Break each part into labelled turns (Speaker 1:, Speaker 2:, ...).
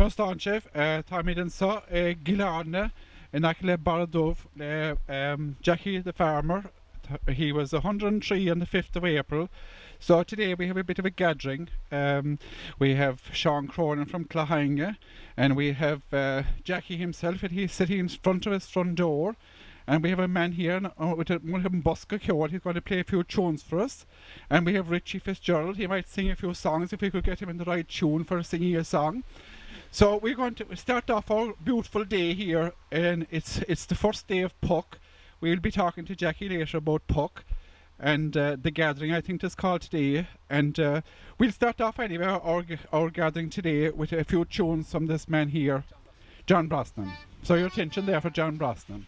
Speaker 1: Craftsmanship, Tommy den sa, Gilane, and Akle Baradov, Jackie the farmer. He was 103 on the 5th of April. So today we have a bit of a gathering. We have Sean Cronin from Clahange, and we have Jackie himself, and he's sitting in front of his front door. And we have a man here with a busker cord. He's going to play a few tunes for us. And we have Richie Fitzgerald. He might sing a few songs if we could get him in the right tune for singing a song. So we're going to start off our beautiful day here, and it's the first day of Puck. We'll be talking to Jackie later about Puck and the gathering, I think it's called today. And we'll start off anyway our gathering today with a few tunes from this man here, John Brosnan. So your attention there for John Brosnan.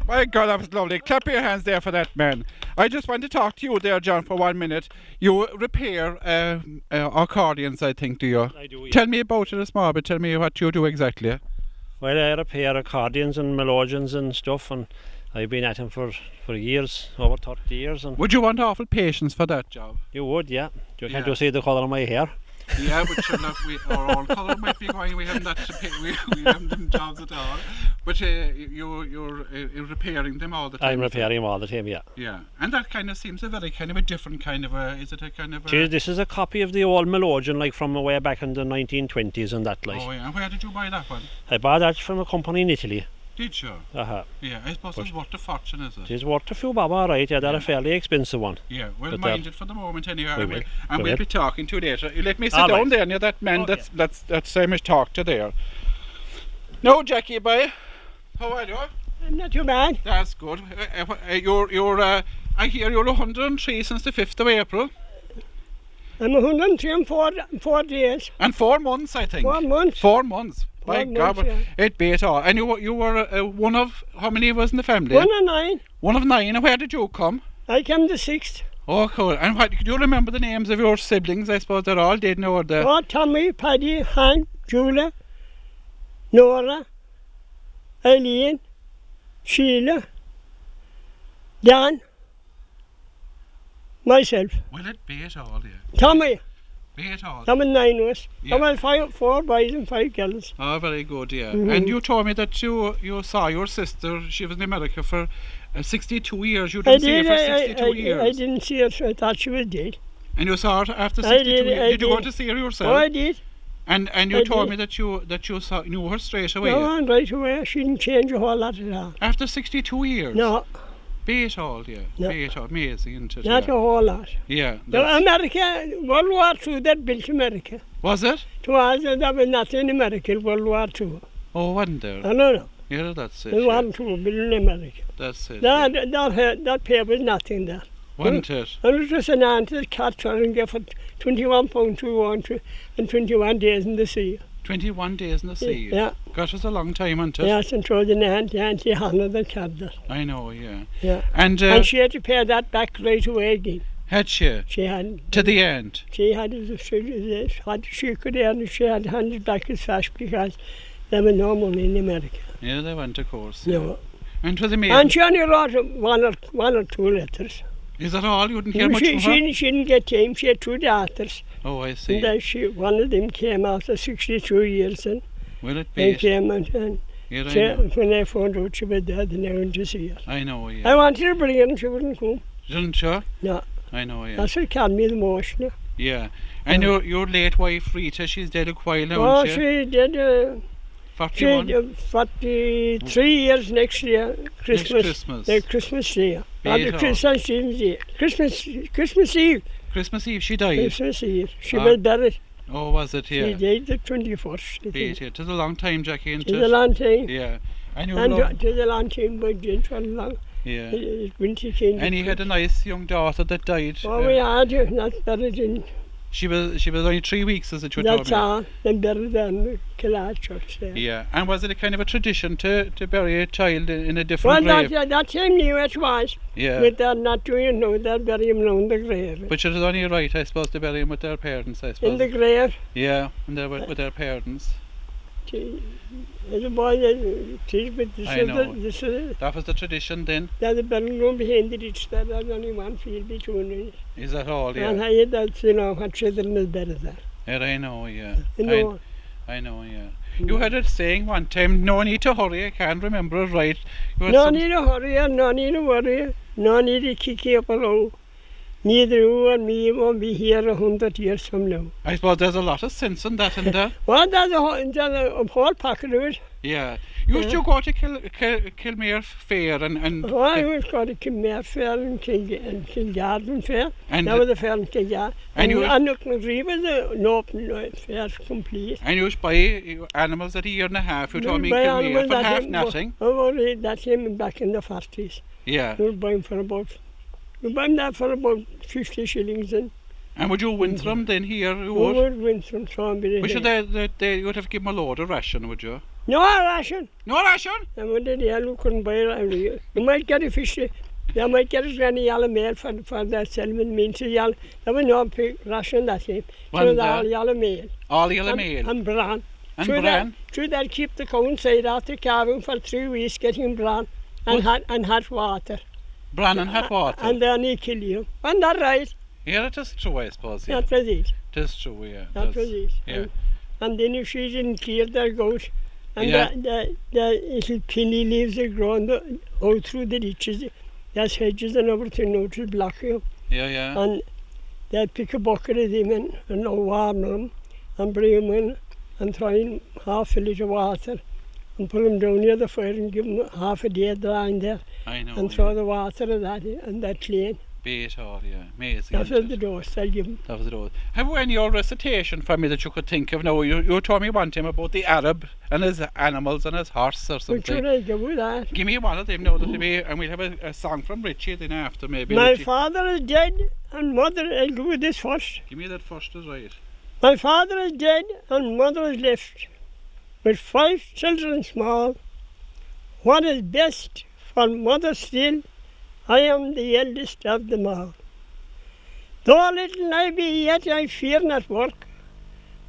Speaker 1: My God, that was lovely. Clap your hands there for that man. I just want to talk to you there, John, for 1 minute. You repair accordions, I think, do you?
Speaker 2: I do, yeah.
Speaker 1: Tell me about it a small bit. Tell me what you do exactly.
Speaker 2: Well, I repair accordions and melodeons and stuff, and I've been at them for years, over 30 years. And
Speaker 1: would you want awful patience for that job?
Speaker 2: you would, yeah. You can't just see the colour of my hair.
Speaker 1: Yeah, but sure enough, our own colour might be going. We haven't that to pay. We haven't them jobs at all. But you're repairing them all the time.
Speaker 2: I'm repairing them all the time, yeah.
Speaker 1: Yeah, and that kind of seems a very kind of a different kind of a. Is it a kind of a?
Speaker 2: Gee, this is a copy of the old melodeon, like from way back in the 1920s and that, like.
Speaker 1: Oh yeah, and where did you buy that one?
Speaker 2: I bought that from a company in Italy.
Speaker 1: Did you?
Speaker 2: Uh-huh.
Speaker 1: Yeah, I suppose it's worth a fortune, is it?
Speaker 2: It is worth a few bob, all right. Yeah, they're a fairly expensive one.
Speaker 1: Yeah, well,
Speaker 2: But
Speaker 1: mind it for the moment anyway.
Speaker 2: we
Speaker 1: We'll
Speaker 2: will.
Speaker 1: be talking to you later. You let me sit
Speaker 2: All
Speaker 1: down
Speaker 2: right.
Speaker 1: there near that man.
Speaker 2: Okay.
Speaker 1: That's same as talk to there. No, Jackie, boy. How are you?
Speaker 3: I'm not too bad.
Speaker 1: That's good. I hear you're 103 since the 5th of April.
Speaker 3: I'm 103 and 4 days.
Speaker 1: And 4 months, I think.
Speaker 3: 4 months.
Speaker 1: 4 months. My
Speaker 3: 4
Speaker 1: God,
Speaker 3: months, yeah.
Speaker 1: it beat all. And you were one of, how many was in the family?
Speaker 3: 1 and 9.
Speaker 1: One of 9. And where did you come?
Speaker 3: I came the 6th.
Speaker 1: Oh, cool. And what, do you remember the names of your siblings? I suppose they're all dead now.
Speaker 3: Oh, Tommy, Paddy, Han, Julia, Nora, Eileen, Sheila, Dan, myself.
Speaker 1: Will it beat all, yeah?
Speaker 3: Tommy.
Speaker 1: Beat all.
Speaker 3: Tommy 9 of us.
Speaker 1: Yeah.
Speaker 3: Tommy 4 boys and 5 girls.
Speaker 1: Oh, very good, yeah.
Speaker 3: Mhm.
Speaker 1: And you told me that you saw your sister, she was in America for 62 years. You didn't see her for 62 years.
Speaker 3: I didn't see her, so I thought she was dead.
Speaker 1: And you saw her after
Speaker 3: I
Speaker 1: 62
Speaker 3: did,
Speaker 1: years.
Speaker 3: I
Speaker 1: Did you go
Speaker 3: did.
Speaker 1: to see her yourself?
Speaker 3: Oh, I did.
Speaker 1: And you
Speaker 3: I
Speaker 1: told
Speaker 3: did.
Speaker 1: me that you knew her straight away.
Speaker 3: No, and right away. She didn't change a whole lot at all.
Speaker 1: After 62 years?
Speaker 3: No,
Speaker 1: Beat all, yeah.
Speaker 3: No.
Speaker 1: Beat all. Amazing, isn't it?
Speaker 3: not a whole lot.
Speaker 1: Yeah.
Speaker 3: The America, World War II, that built America.
Speaker 1: Was it?
Speaker 3: There was nothing in America in World War II.
Speaker 1: Oh, wasn't there?
Speaker 3: I don't know.
Speaker 1: Yeah, that's it.
Speaker 3: There
Speaker 1: Yeah.
Speaker 3: wasn't two built in America.
Speaker 1: That's it. Yeah.
Speaker 3: That paper was nothing there.
Speaker 1: Wasn't it?
Speaker 3: And it was just an aunt that cat trying to £21 and 21 days in the sea.
Speaker 1: 21 days in the sea.
Speaker 3: Yeah.
Speaker 1: Gosh, it's a long time, isn't it?
Speaker 3: Yes, and through the Auntie Hannah that kept it.
Speaker 1: I know, yeah.
Speaker 3: Yeah.
Speaker 1: And
Speaker 3: she had to pay that back right away again.
Speaker 1: had she?
Speaker 3: She had.
Speaker 1: To the end?
Speaker 3: She had, she could earn it, she had handed back as fast because there was no money in America.
Speaker 1: Yeah, they went, of course.
Speaker 3: No.
Speaker 1: And to the maid?
Speaker 3: And she only wrote one or two letters.
Speaker 1: Is that all? You didn't hear much from her?
Speaker 3: She didn't get time. She had 2 daughters.
Speaker 1: Oh, I see.
Speaker 3: And one of them came after 62 years. And
Speaker 1: Will it be?
Speaker 3: they came and when they found out she was dead, they went to see her.
Speaker 1: I know, yeah.
Speaker 3: I wanted to bring her and she wouldn't come.
Speaker 1: Didn't you?
Speaker 3: No.
Speaker 1: I know, yeah.
Speaker 3: That's what killed me the most. No?
Speaker 1: Yeah. And your late wife, Rita, she's dead a while now,
Speaker 3: Oh,
Speaker 1: isn't
Speaker 3: she did.
Speaker 1: 41?
Speaker 3: She 43 years next year, Christmas.
Speaker 1: Next Christmas.
Speaker 3: The Christmas Day. Not the
Speaker 1: Bait
Speaker 3: Christmas Day. Christmas Eve.
Speaker 1: Christmas Eve she died?
Speaker 3: Christmas Eve. She was buried.
Speaker 1: Oh, was it? Yeah.
Speaker 3: She died the 21st.
Speaker 1: Bait, yeah. It was a long time, Jackie, isn't
Speaker 3: It was a long time.
Speaker 1: Yeah. And
Speaker 3: And it was a long time, but it was long.
Speaker 1: Yeah.
Speaker 3: It winter came.
Speaker 1: And he had a nice young daughter that died.
Speaker 3: Oh, we had her, not buried in.
Speaker 1: She was only 3 weeks, as it you told
Speaker 3: That's
Speaker 1: me.
Speaker 3: all. Then buried in the Killard Church there.
Speaker 1: Yeah. And was it a kind of a tradition to bury a child in a different grave?
Speaker 3: Well, that time knew it was.
Speaker 1: Yeah.
Speaker 3: But they're not doing it now, they'll bury him around the grave.
Speaker 1: But it was only right, I suppose, to bury him with their parents, I suppose.
Speaker 3: In the grave.
Speaker 1: Yeah, and they were with their parents.
Speaker 3: As a boy, but
Speaker 1: I know.
Speaker 3: this is
Speaker 1: That was the tradition then.
Speaker 3: the burial room behind the ditch there. There's only one field between us.
Speaker 1: Is that all? Yeah.
Speaker 3: And I had that, you know, what children is buried there.
Speaker 1: Yeah, I know, yeah.
Speaker 3: You know.
Speaker 1: I know, yeah. You had a saying one time, no need to hurry, I can't remember it right.
Speaker 3: No need to hurry, no need to worry, no need to kick you up along. Neither you and me won't be here 100 years from now.
Speaker 1: I suppose there's a lot of sense in that, isn't there?
Speaker 3: Well, there's a whole packet of it.
Speaker 1: Yeah. You used to go to Kilmere Fair and
Speaker 3: Oh, I was going to Kilmere Fair and Kilgarden Fair.
Speaker 1: And
Speaker 3: that was the fair in Kilgarden.
Speaker 1: and you-
Speaker 3: And Knocknagry was an open fair complete.
Speaker 1: you used to buy animals at a year and a half. You told me
Speaker 3: Buy
Speaker 1: Kilmere
Speaker 3: animals
Speaker 1: for
Speaker 3: that
Speaker 1: half
Speaker 3: him-
Speaker 1: nothing.
Speaker 3: Oh, well, that came back in the 40s.
Speaker 1: Yeah.
Speaker 3: We were buying for about, we buying that for about 50 shillings. And
Speaker 1: And would you winter them then here? You
Speaker 3: we
Speaker 1: would?
Speaker 3: would win some Thornbury.
Speaker 1: Wish you you would have given them a load of ration, would you?
Speaker 3: No ration.
Speaker 1: No ration?
Speaker 3: And when did you couldn't buy it? You might get a fish. You might get a granny yellow mail for that Sullivan means yellow. There was no ration that time. So it was all yellow mail.
Speaker 1: All yellow meal.
Speaker 3: And bran.
Speaker 1: And
Speaker 3: Through
Speaker 1: bran?
Speaker 3: Through that keep the cow inside after calving for 3 weeks getting bran and hot water.
Speaker 1: Bran and hot water.
Speaker 3: And then he kill you. And that right.
Speaker 1: Yeah, it is true, I suppose. Yeah.
Speaker 3: That was it.
Speaker 1: It is true, yeah.
Speaker 3: That was it.
Speaker 1: Yeah.
Speaker 3: And then if she didn't clear their goat, and
Speaker 1: Yeah.
Speaker 3: the little pinny leaves are growing out through the ditches, there's hedges and everything out to block you.
Speaker 1: Yeah, yeah.
Speaker 3: And they'd pick a bucket of them and warm them and bring them in and throw in half a litre of water and put them down near the fire and give them half a day lying there
Speaker 1: I know.
Speaker 3: and throw the water of that and that clean.
Speaker 1: Be it all, yeah. Amazing.
Speaker 3: That was
Speaker 1: isn't
Speaker 3: the
Speaker 1: it?
Speaker 3: dose I'll give them.
Speaker 1: That was the dose. Have you any old recitation for me that you could think of? No, you told me one time about the Arab and his animals and his horse or
Speaker 3: What
Speaker 1: something.
Speaker 3: should I give with that?
Speaker 1: Give me one of them now, and we'll have a song from Richie then after maybe.
Speaker 3: My
Speaker 1: Richie.
Speaker 3: father is dead and mother, I'll go with this first.
Speaker 1: Give me that first as right.
Speaker 3: My father is dead and mother is left with 5 children small. What is best for mother still? I am the eldest of them all. Though little I be, yet I fear not work,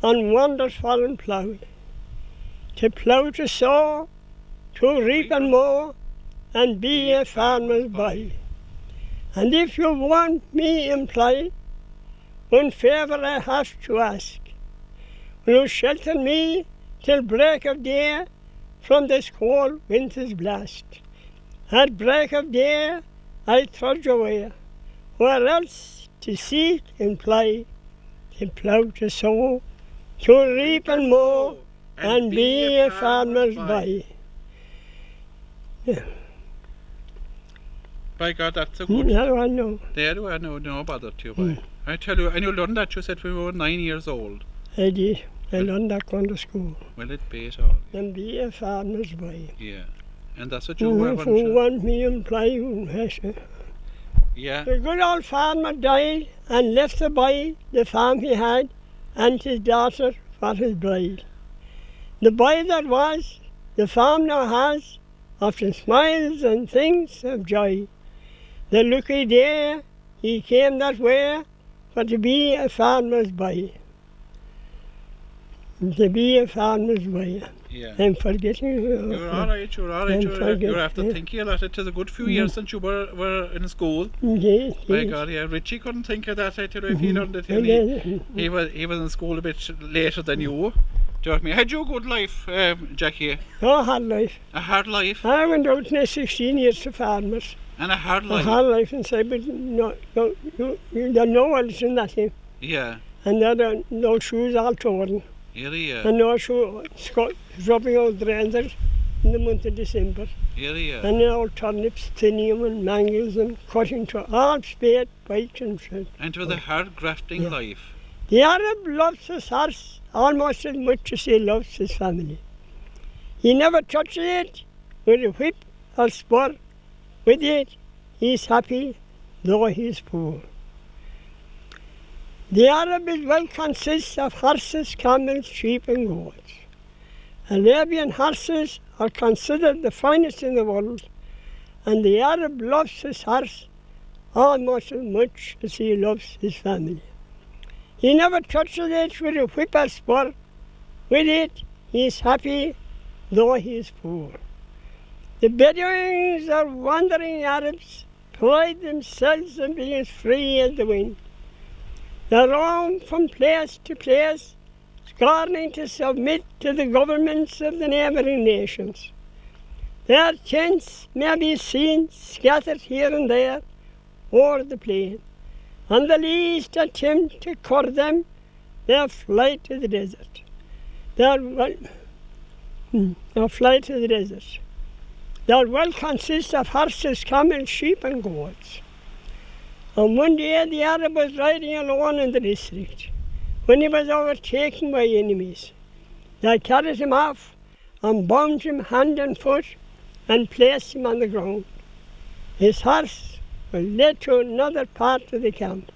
Speaker 3: on wonders foreign ploughed. To plough, to sow, to reap and mow, and be a farmer's boy. And if you want me employ, one favour I have to ask. Will you shelter me till break of day from this cold winter's blast? At break of day I trudge away, where else to seek and play, to plough, to sow, to reap and mow, and be a farmer's boy. Yeah.
Speaker 1: By God, that's a good.
Speaker 3: Now I know.
Speaker 1: There do I know no bother to you, boy. I tell you, and you learned that you said when we were 9 years old.
Speaker 3: I did. I learned that going to school.
Speaker 1: Will it be it all?
Speaker 3: And be a farmer's boy.
Speaker 1: Yeah. And that's what you were,
Speaker 3: If
Speaker 1: weren't
Speaker 3: you
Speaker 1: you?
Speaker 3: want me employ,
Speaker 1: Yeah.
Speaker 3: The good old farmer died and left the boy the farm he had and his daughter for his bride. The boy that was, the farm now has, often smiles and things of joy. The lucky day he came that way for to be a farmer's boy. To be a farmer's boy.
Speaker 1: Yeah.
Speaker 3: I'm forgetting.
Speaker 1: You're all right. You're all right.
Speaker 3: I'm
Speaker 1: You're after
Speaker 3: forgetting.
Speaker 1: thinking a lot. It was a good few years since you were in school.
Speaker 3: Yes,
Speaker 1: My
Speaker 3: yes.
Speaker 1: God, yeah. Richie couldn't think of that. I tell you, if he learned it, he was in school a bit later than you. Do you know what I mean? Had you a good life, Jackie?
Speaker 3: Oh, hard life.
Speaker 1: A hard life
Speaker 3: I went out in 16 years to farmers.
Speaker 1: and a hard
Speaker 3: A
Speaker 1: life.
Speaker 3: hard life inside, but no, you don't know what's in that thing.
Speaker 1: Yeah.
Speaker 3: And there are no shoes all torn.
Speaker 1: Yeah.
Speaker 3: And no shoes dropping out drains in the month of December.
Speaker 1: Yeah.
Speaker 3: And then all turnips, tinium and mangles and cutting to all spade, bikes and shit.
Speaker 1: And it was a hard grafting
Speaker 3: Yeah.
Speaker 1: life.
Speaker 3: The Arab loves his horse almost as much as he loves his family. He never touches it with a whip or spur. With it, he is happy, though he is poor. The Arab is well consists of horses, camels, sheep and goats. Arabian horses are considered the finest in the world, and the Arab loves his horse almost as much as he loves his family. He never touches it with a whip or spur. With it, he is happy, though he is poor. The Bedouins are wandering Arabs, pride themselves on being as free as the wind. They roam from place to place, scorning to submit to the governments of the neighbouring nations. Their tents may be seen scattered here and there over the plain. On the least attempt to curb them, they fly to the desert. Their fly to the desert. Their well consists of horses, camels, sheep and goats. And one day the Arab was riding alone in the district when he was overtaken by enemies. They carried him off and bound him hand and foot and placed him on the ground. His horse was led to another part of the camp.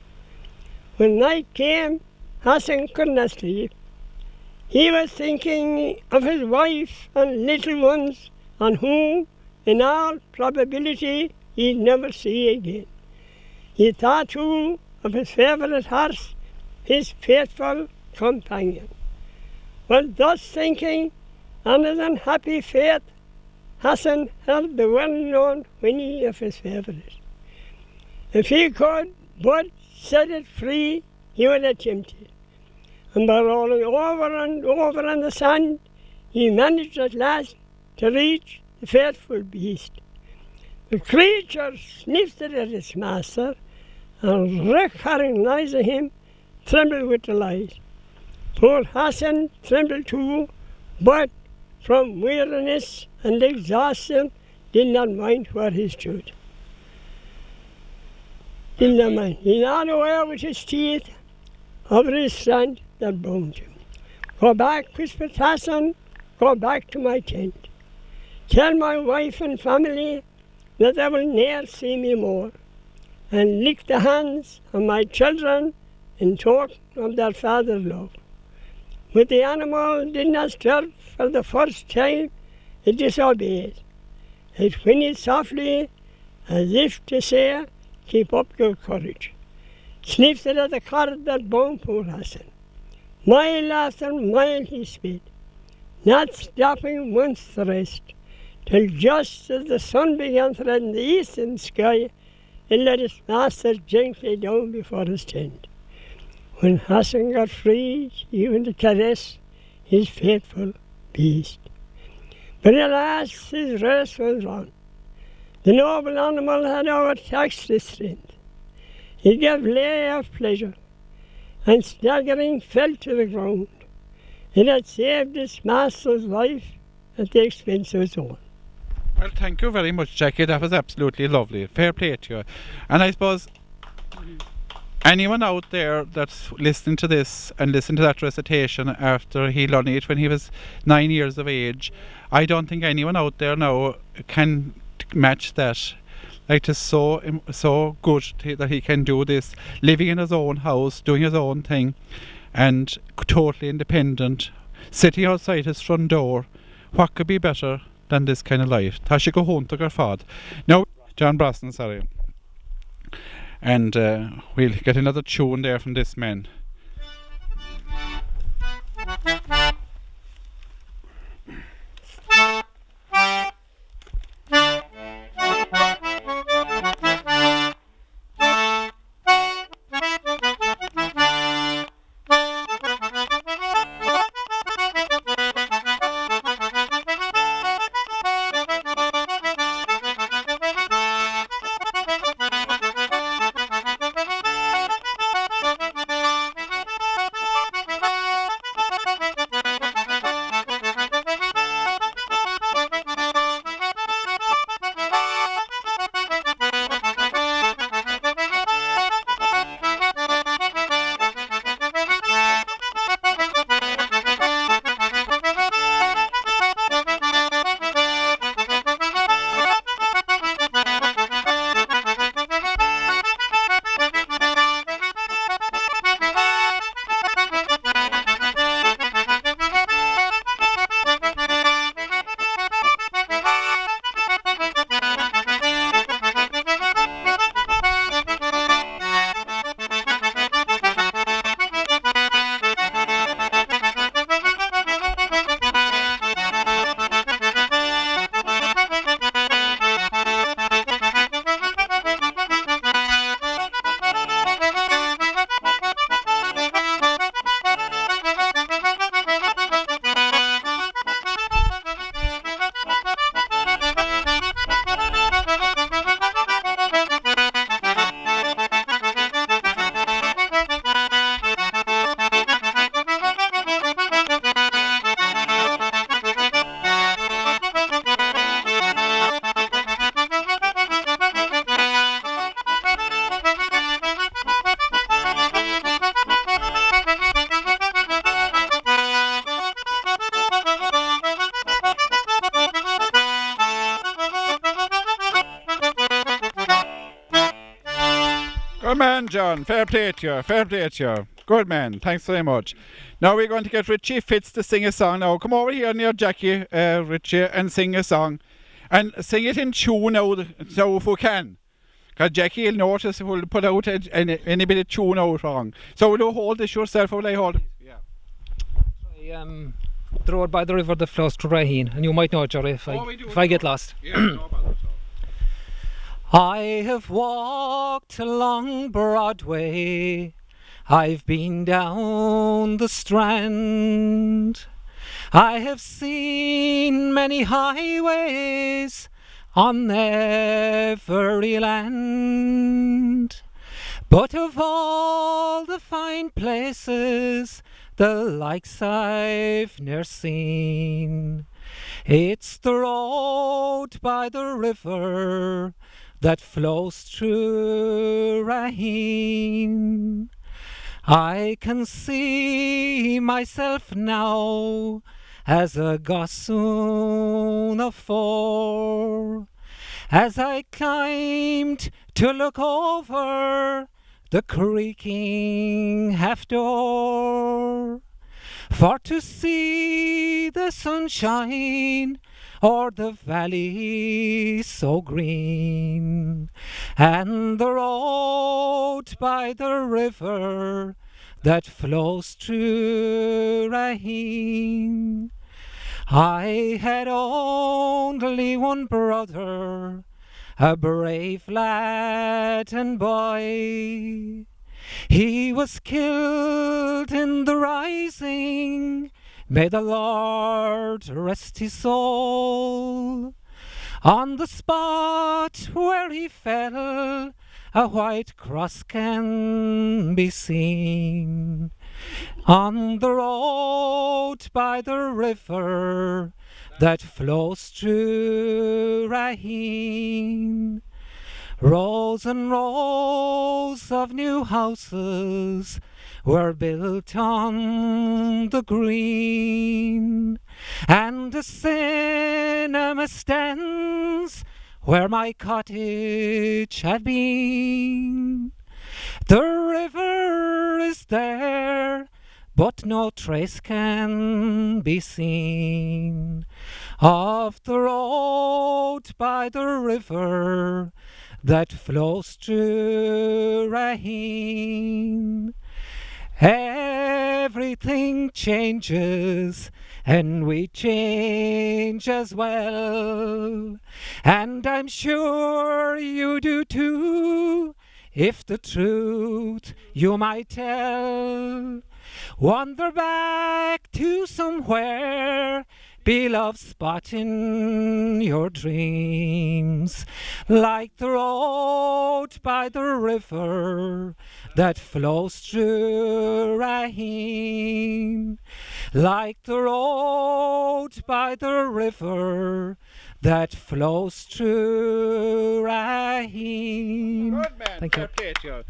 Speaker 3: When night came, Hassan could not sleep. He was thinking of his wife and little ones, on whom, in all probability, he'd never see again. He thought too of his favourite horse, his faithful companion. While thus thinking on his unhappy fate, Hassan heard the well-known whinny of his favourite. If he could but set it free, he would attempt it. And by rolling over and over on the sand, he managed at last to reach the faithful beast. The creature sniffed at its master, and recognizing him, trembled with delight. Poor Hassan trembled too, but from weariness and exhaustion did not mind where he stood. Did not mind. He gnawed away with his teeth over his strand that bound him. Go back, whispered Hassan, go back to my tent. Tell my wife and family that they will ne'er see me more, and lick the hands of my children in token of their father's love. But the animal did not stir for the first time. It disobeyed. It whinnied softly, as if to say, keep up your courage. Sniffed at the cord that bound poor Hassan. Mile after mile he sped, not stopping once to rest, till just as the sun began to threaten the eastern sky, it let its master gently down before his tent. When Hassan got free, even to caress his faithful beast. But alas, his race was run. The noble animal had overtaxed his strength. He gave lay of pleasure, and staggering fell to the ground. It had saved its master's life at the expense of his own.
Speaker 1: Well, thank you very much, Jackie. That was absolutely lovely. Fair play to you. And I suppose anyone out there that's listening to this and listened to that recitation after he learned it when he was 9 years of age, I don't think anyone out there now can match that. Like, it's so good that he can do this, living in his own house, doing his own thing, and totally independent, sitting outside his front door. What could be better than this kind of life? Tá sé go hón gur fad. Now, John Braston, sorry. And we'll get another tune there from this man. Good man, John. Fair play to you. Fair play to you. Good man. Thanks very much. Now we're going to get Richie Fitz to sing a song. Now come over here near Jackie, Richie, and sing a song. And sing it in tune now, so if we can. Because Jackie will notice if we'll put out any bit of tune out wrong. So will you hold this yourself, or will I hold it?
Speaker 4: Yeah. The road by the river that flows through Raheen, and you might know it, Jerry, if I get lost.
Speaker 1: Yeah, no bother.
Speaker 4: I have walked along Broadway, I've been down the Strand, I have seen many highways on every land, but of all the fine places, the likes I've ne'er seen, it's the road by the river that flows through Raheen. I can see myself now as a gossoon afore, as I climbed to look over the creaking half door, for to see the sunshine o'er the valley so green, and the road by the river that flows through Raheen. I had only one brother, a brave lad and boy. He was killed in the rising, may the Lord rest his soul. On the spot where he fell, a white cross can be seen. On the road by the river that flows through Raheen, rows and rows of new houses were built on the green, and the cinema stands where my cottage had been. The river is there, but no trace can be seen of the road by the river that flows through Raheen. Everything changes, and we change as well, and I'm sure you do too, if the truth you might tell. Wander back to somewhere, beloved spot in your dreams, like the road by the river that flows through Raheen, like the road by the river that flows through Raheen.
Speaker 1: Good man.
Speaker 4: Thank you.
Speaker 1: Fair play to you.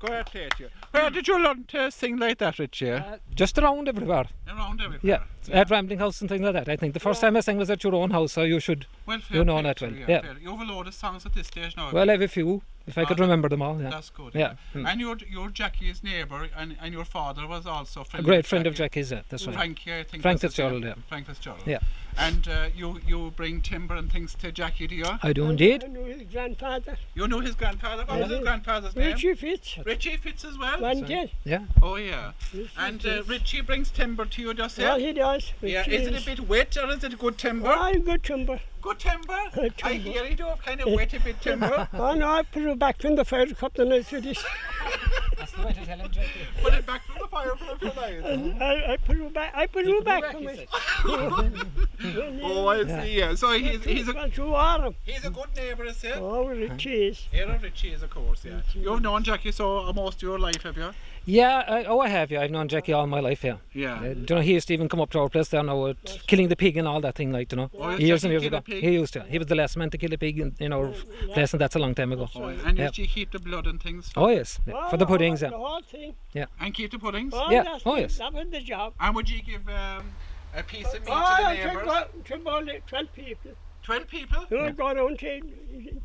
Speaker 1: Fair play to you. Where did you learn to sing like that, Richie?
Speaker 4: Just around everywhere.
Speaker 1: Around everywhere.
Speaker 4: Yeah, at Rambling House and things like that. I think the first time I sang was at your own house, so you should.
Speaker 1: Well, fair
Speaker 4: You know
Speaker 1: play
Speaker 4: that
Speaker 1: to
Speaker 4: well,
Speaker 1: you,
Speaker 4: yeah.
Speaker 1: fair. You have a load of songs at this stage now.
Speaker 4: Well, I have a few, if I could remember them all. Yeah.
Speaker 1: That's good.
Speaker 4: Yeah.
Speaker 1: And you're Jackie's neighbour, and your father was also
Speaker 4: A great friend of Jackie's, yeah, that's right.
Speaker 1: Frankie, I think.
Speaker 4: Frank
Speaker 1: was his
Speaker 4: Fitzgerald,
Speaker 1: name.
Speaker 4: yeah.
Speaker 1: Frank Fitzgerald.
Speaker 4: Yeah.
Speaker 1: And you bring timber and things to Jackie, do you?
Speaker 4: I do indeed.
Speaker 3: I knew his grandfather,
Speaker 1: You know his grandfather. What was his grandfather's name?
Speaker 3: Richie Fitz.
Speaker 1: Richie Fitz as well.
Speaker 3: One day.
Speaker 4: Yeah.
Speaker 1: Oh yeah. And Richie brings timber to you, does he?
Speaker 3: Well, he does.
Speaker 1: Yeah.
Speaker 3: Richie
Speaker 1: Is it a bit wet or is it good timber?
Speaker 3: Oh, good timber.
Speaker 1: Good timber.
Speaker 3: Good
Speaker 1: I
Speaker 3: timber.
Speaker 1: hear you do have kind of wet a bit timber.
Speaker 3: Oh no, I put it back in the fire a couple of nights with this.
Speaker 4: That's the way to tell him, Jackie.
Speaker 1: Put it back from the fire for a few nights.
Speaker 3: I put it back. I put it back for me.
Speaker 1: Oh, I see. Yeah. So he's a
Speaker 3: Well, you are him.
Speaker 1: he's a good neighbour, is he?
Speaker 3: Oh, Richie is.
Speaker 1: Yeah, Richie is, of course. Yeah. You've known Jackie so most of your life, have you?
Speaker 4: Yeah, I have, yeah. I've known Jackie all my life, yeah.
Speaker 1: Yeah.
Speaker 4: Do you know, he used to even come up to our place there now, killing the pig and all that thing, like, you know.
Speaker 1: Oh,
Speaker 4: Years and
Speaker 1: Jackie
Speaker 4: years
Speaker 1: kill a
Speaker 4: ago.
Speaker 1: pig?
Speaker 4: He used to. He was the last man to kill a pig in our place, and that's a long time ago.
Speaker 1: Oh, and
Speaker 4: Yeah.
Speaker 1: did you keep the blood and things?
Speaker 4: Oh, yes. Yeah. For the puddings,
Speaker 3: The
Speaker 4: yeah.
Speaker 3: whole thing.
Speaker 1: And keep the puddings?
Speaker 3: Oh,
Speaker 4: Yeah,
Speaker 3: that's
Speaker 4: oh,
Speaker 3: the-
Speaker 4: yes.
Speaker 3: That was the job.
Speaker 1: And would you give a piece of meat
Speaker 3: Oh,
Speaker 1: to
Speaker 3: I
Speaker 1: the
Speaker 3: took
Speaker 1: neighbours?
Speaker 3: about 12 people.
Speaker 1: 12 people?
Speaker 3: You go around to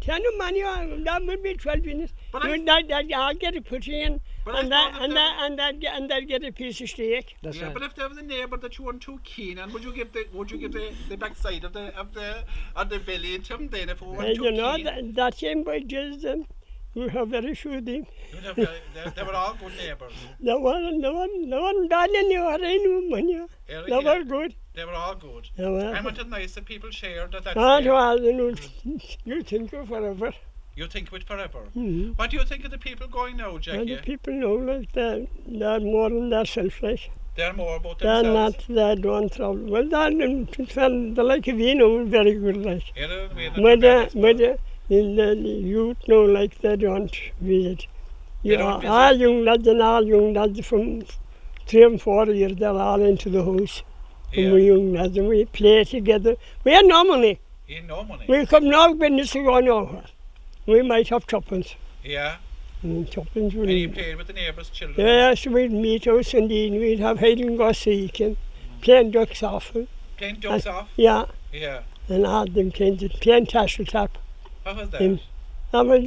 Speaker 3: 10 of money, that would be 12 minutes.
Speaker 1: But
Speaker 3: I'll get a put in,
Speaker 1: But I
Speaker 3: and
Speaker 1: thought
Speaker 3: that get a piece of steak.
Speaker 4: That's
Speaker 1: Yeah,
Speaker 4: right.
Speaker 1: but if there was a neighbour that you weren't too keen on, would you give the backside of the belly to him then if it weren't too
Speaker 3: You know,
Speaker 1: keen?
Speaker 3: that same way, just we have very few of them.
Speaker 1: They were all good neighbours.
Speaker 3: No one bad in your money.
Speaker 1: Yeah,
Speaker 3: They were good.
Speaker 1: They were all good.
Speaker 3: They were.
Speaker 1: And wasn't it nice that people shared that? That's
Speaker 3: And
Speaker 1: there.
Speaker 3: well, you think of forever.
Speaker 1: You think of it forever.
Speaker 3: Mm-hmm.
Speaker 1: What do you think of the people going now,
Speaker 3: And
Speaker 1: Jackie?
Speaker 3: the people know like they're more than their self-like.
Speaker 1: They're more about
Speaker 3: They're
Speaker 1: themselves.
Speaker 3: not, they don't travel. Well, they're like we know, very good like.
Speaker 1: Yeah, they're made of
Speaker 3: But the youth know like they don't visit.
Speaker 1: They don't visit.
Speaker 3: All young lads from 3 and 4 years, they're all into the house. And we young lads, and we play together. We have no money.
Speaker 1: You no money.
Speaker 3: We come no business to go nowhere. We might have tuppence.
Speaker 1: Yeah.
Speaker 3: And tuppence
Speaker 1: And you
Speaker 3: would
Speaker 1: played with the neighbours' children.
Speaker 3: Yes, we'd meet out and we'd have hide and go seek and playing ducks off.
Speaker 1: Playing ducks off.
Speaker 3: Yeah,
Speaker 1: Yeah.
Speaker 3: and all them playing tassel tap.
Speaker 1: What was that?
Speaker 3: Him. I was